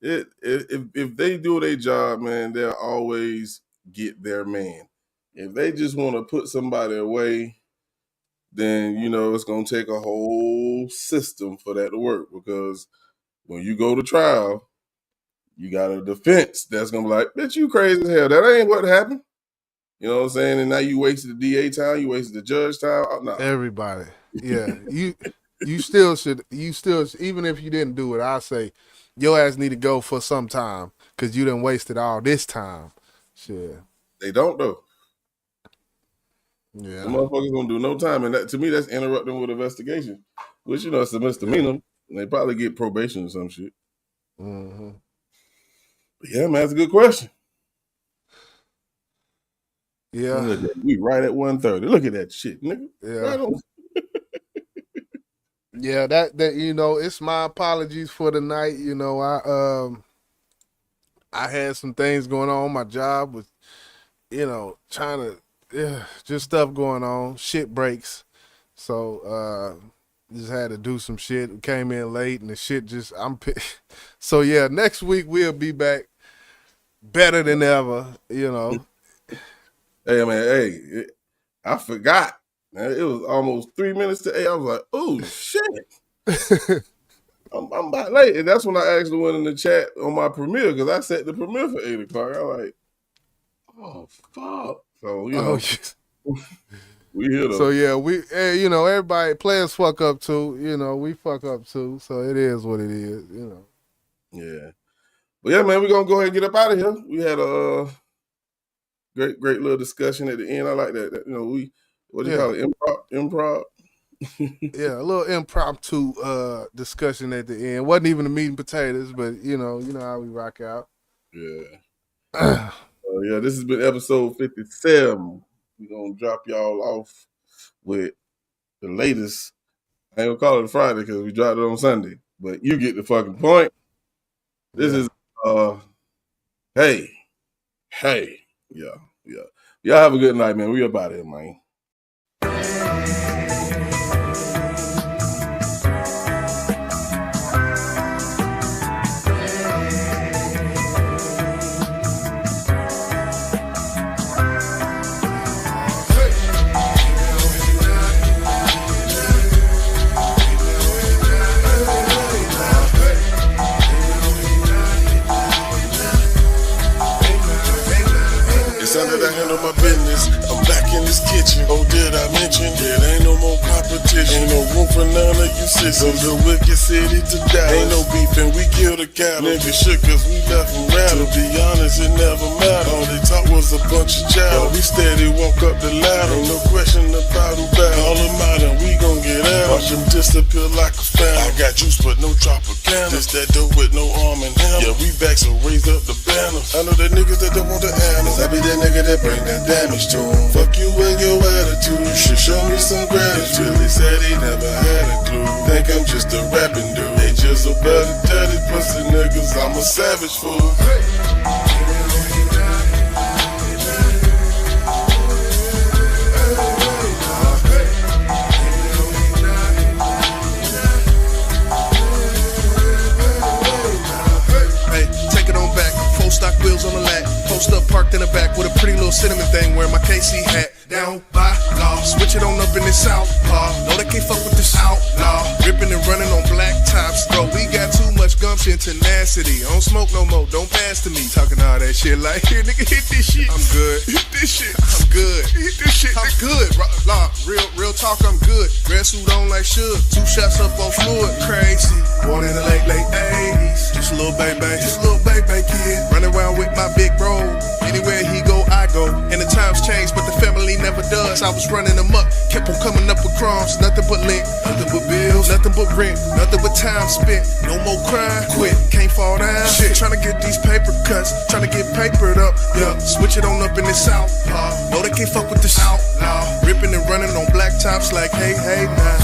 If they do their job, man, they'll always get their man. If they just want to put somebody away, then it's gonna take a whole system for that to work. Because when you go to trial, you got a defense that's gonna be like, "Bitch, you crazy as hell. That ain't what happened." You know what I'm saying? And now you wasted the DA time, you wasted the judge time. Oh, no. Everybody, yeah. You still should. Even if you didn't do it, I say your ass need to go for some time because you done wasted all this time. Shit. They don't though. Yeah. The motherfuckers don't do no time, and that, to me, that's interrupting with investigation, which it's a misdemeanor. And they probably get probation or some shit. Mm-hmm. But yeah, man, that's a good question. Yeah. We right at 1:30. Look at that shit, nigga. Yeah. Right on. Yeah, that it's my apologies for the night. I had some things going on my job with, trying to, just stuff going on, shit breaks. So just had to do some shit. Came in late and the shit just so yeah, next week we'll be back better than ever, Hey man, I forgot. Man, it was almost 3 minutes to 8. I was like, "Oh shit, I'm about late." And that's when I actually went in the chat on my premiere because I set the premiere for 8 o'clock. I was like, "Oh fuck!" So we here though. So yeah, everybody players fuck up too. We fuck up too. So it is what it is. Yeah, but yeah, man, we're gonna go ahead and get up out of here. We had a great little discussion at the end. I like that. What do you call it? Improv. Yeah, a little impromptu discussion at the end. Wasn't even a meat and potatoes, but you know how we rock out. Yeah. Yeah, this has been episode 57. We're gonna drop y'all off with the latest. I ain't gonna call it a Friday because we dropped it on Sunday, but you get the fucking point. This is hey. Yeah. Y'all have a good night, man. We up out here, man. Sunday I handle my business. I'm back in this kitchen. Oh, did I mention? There ain't no more competition. Ain't no room for none of you sisters. The wicked city to die. Ain't no beef and we killed a cattle. Niggas shook cause we left them rattled. To be honest, it never mattered. All they talk was a bunch of chatter. We steady walk up the ladder. Ain't no question about who battle. All them out and we gon' get at 'em. Watch them disappear like a phantom. I got juice but no Tropicana. This that dope with no arm and hammer. Yeah, we back so raise up the banner. I know the niggas that don't want the animals. I be that nigga that bring that damage to him. Fuck you and your attitude. You should show me some gratitude. He said he never had a clue. Think I'm just a rapping dude. They just a better dirty pussy niggas. I'm a savage fool. Stock wheels on the lap, post up parked in the back with a pretty little cinnamon thing wearing my KC hat. Down by law, switch it on up in the southpaw. No, they can't fuck with this outlaw. Ripping and running on black tops, bro. We got too much gumption, tenacity. I don't smoke no more, don't pass to me. Talking all that shit like, here, nigga, hit this shit. I'm good. Hit this shit. I'm good. Hit this shit. I'm good. Real talk, I'm good. Red suit on like Suge. 2 shots up on fluid. Crazy. Born in the late 80s. Just a little baby. Just a little baby kid. Running around with my big bro. Anywhere he go, I go. And the times change, but the family never does. I was running them up, kept on coming up with crumbs. Nothing but lint, nothing but bills, nothing but rent, nothing but time spent. No more crime, quit, can't fall down. Shit, trying to get these paper cuts, trying to get papered up. Yeah, switch it on up in the southpaw. No, they can't fuck with this outlaw. Ripping and running on black tops like hey, nah.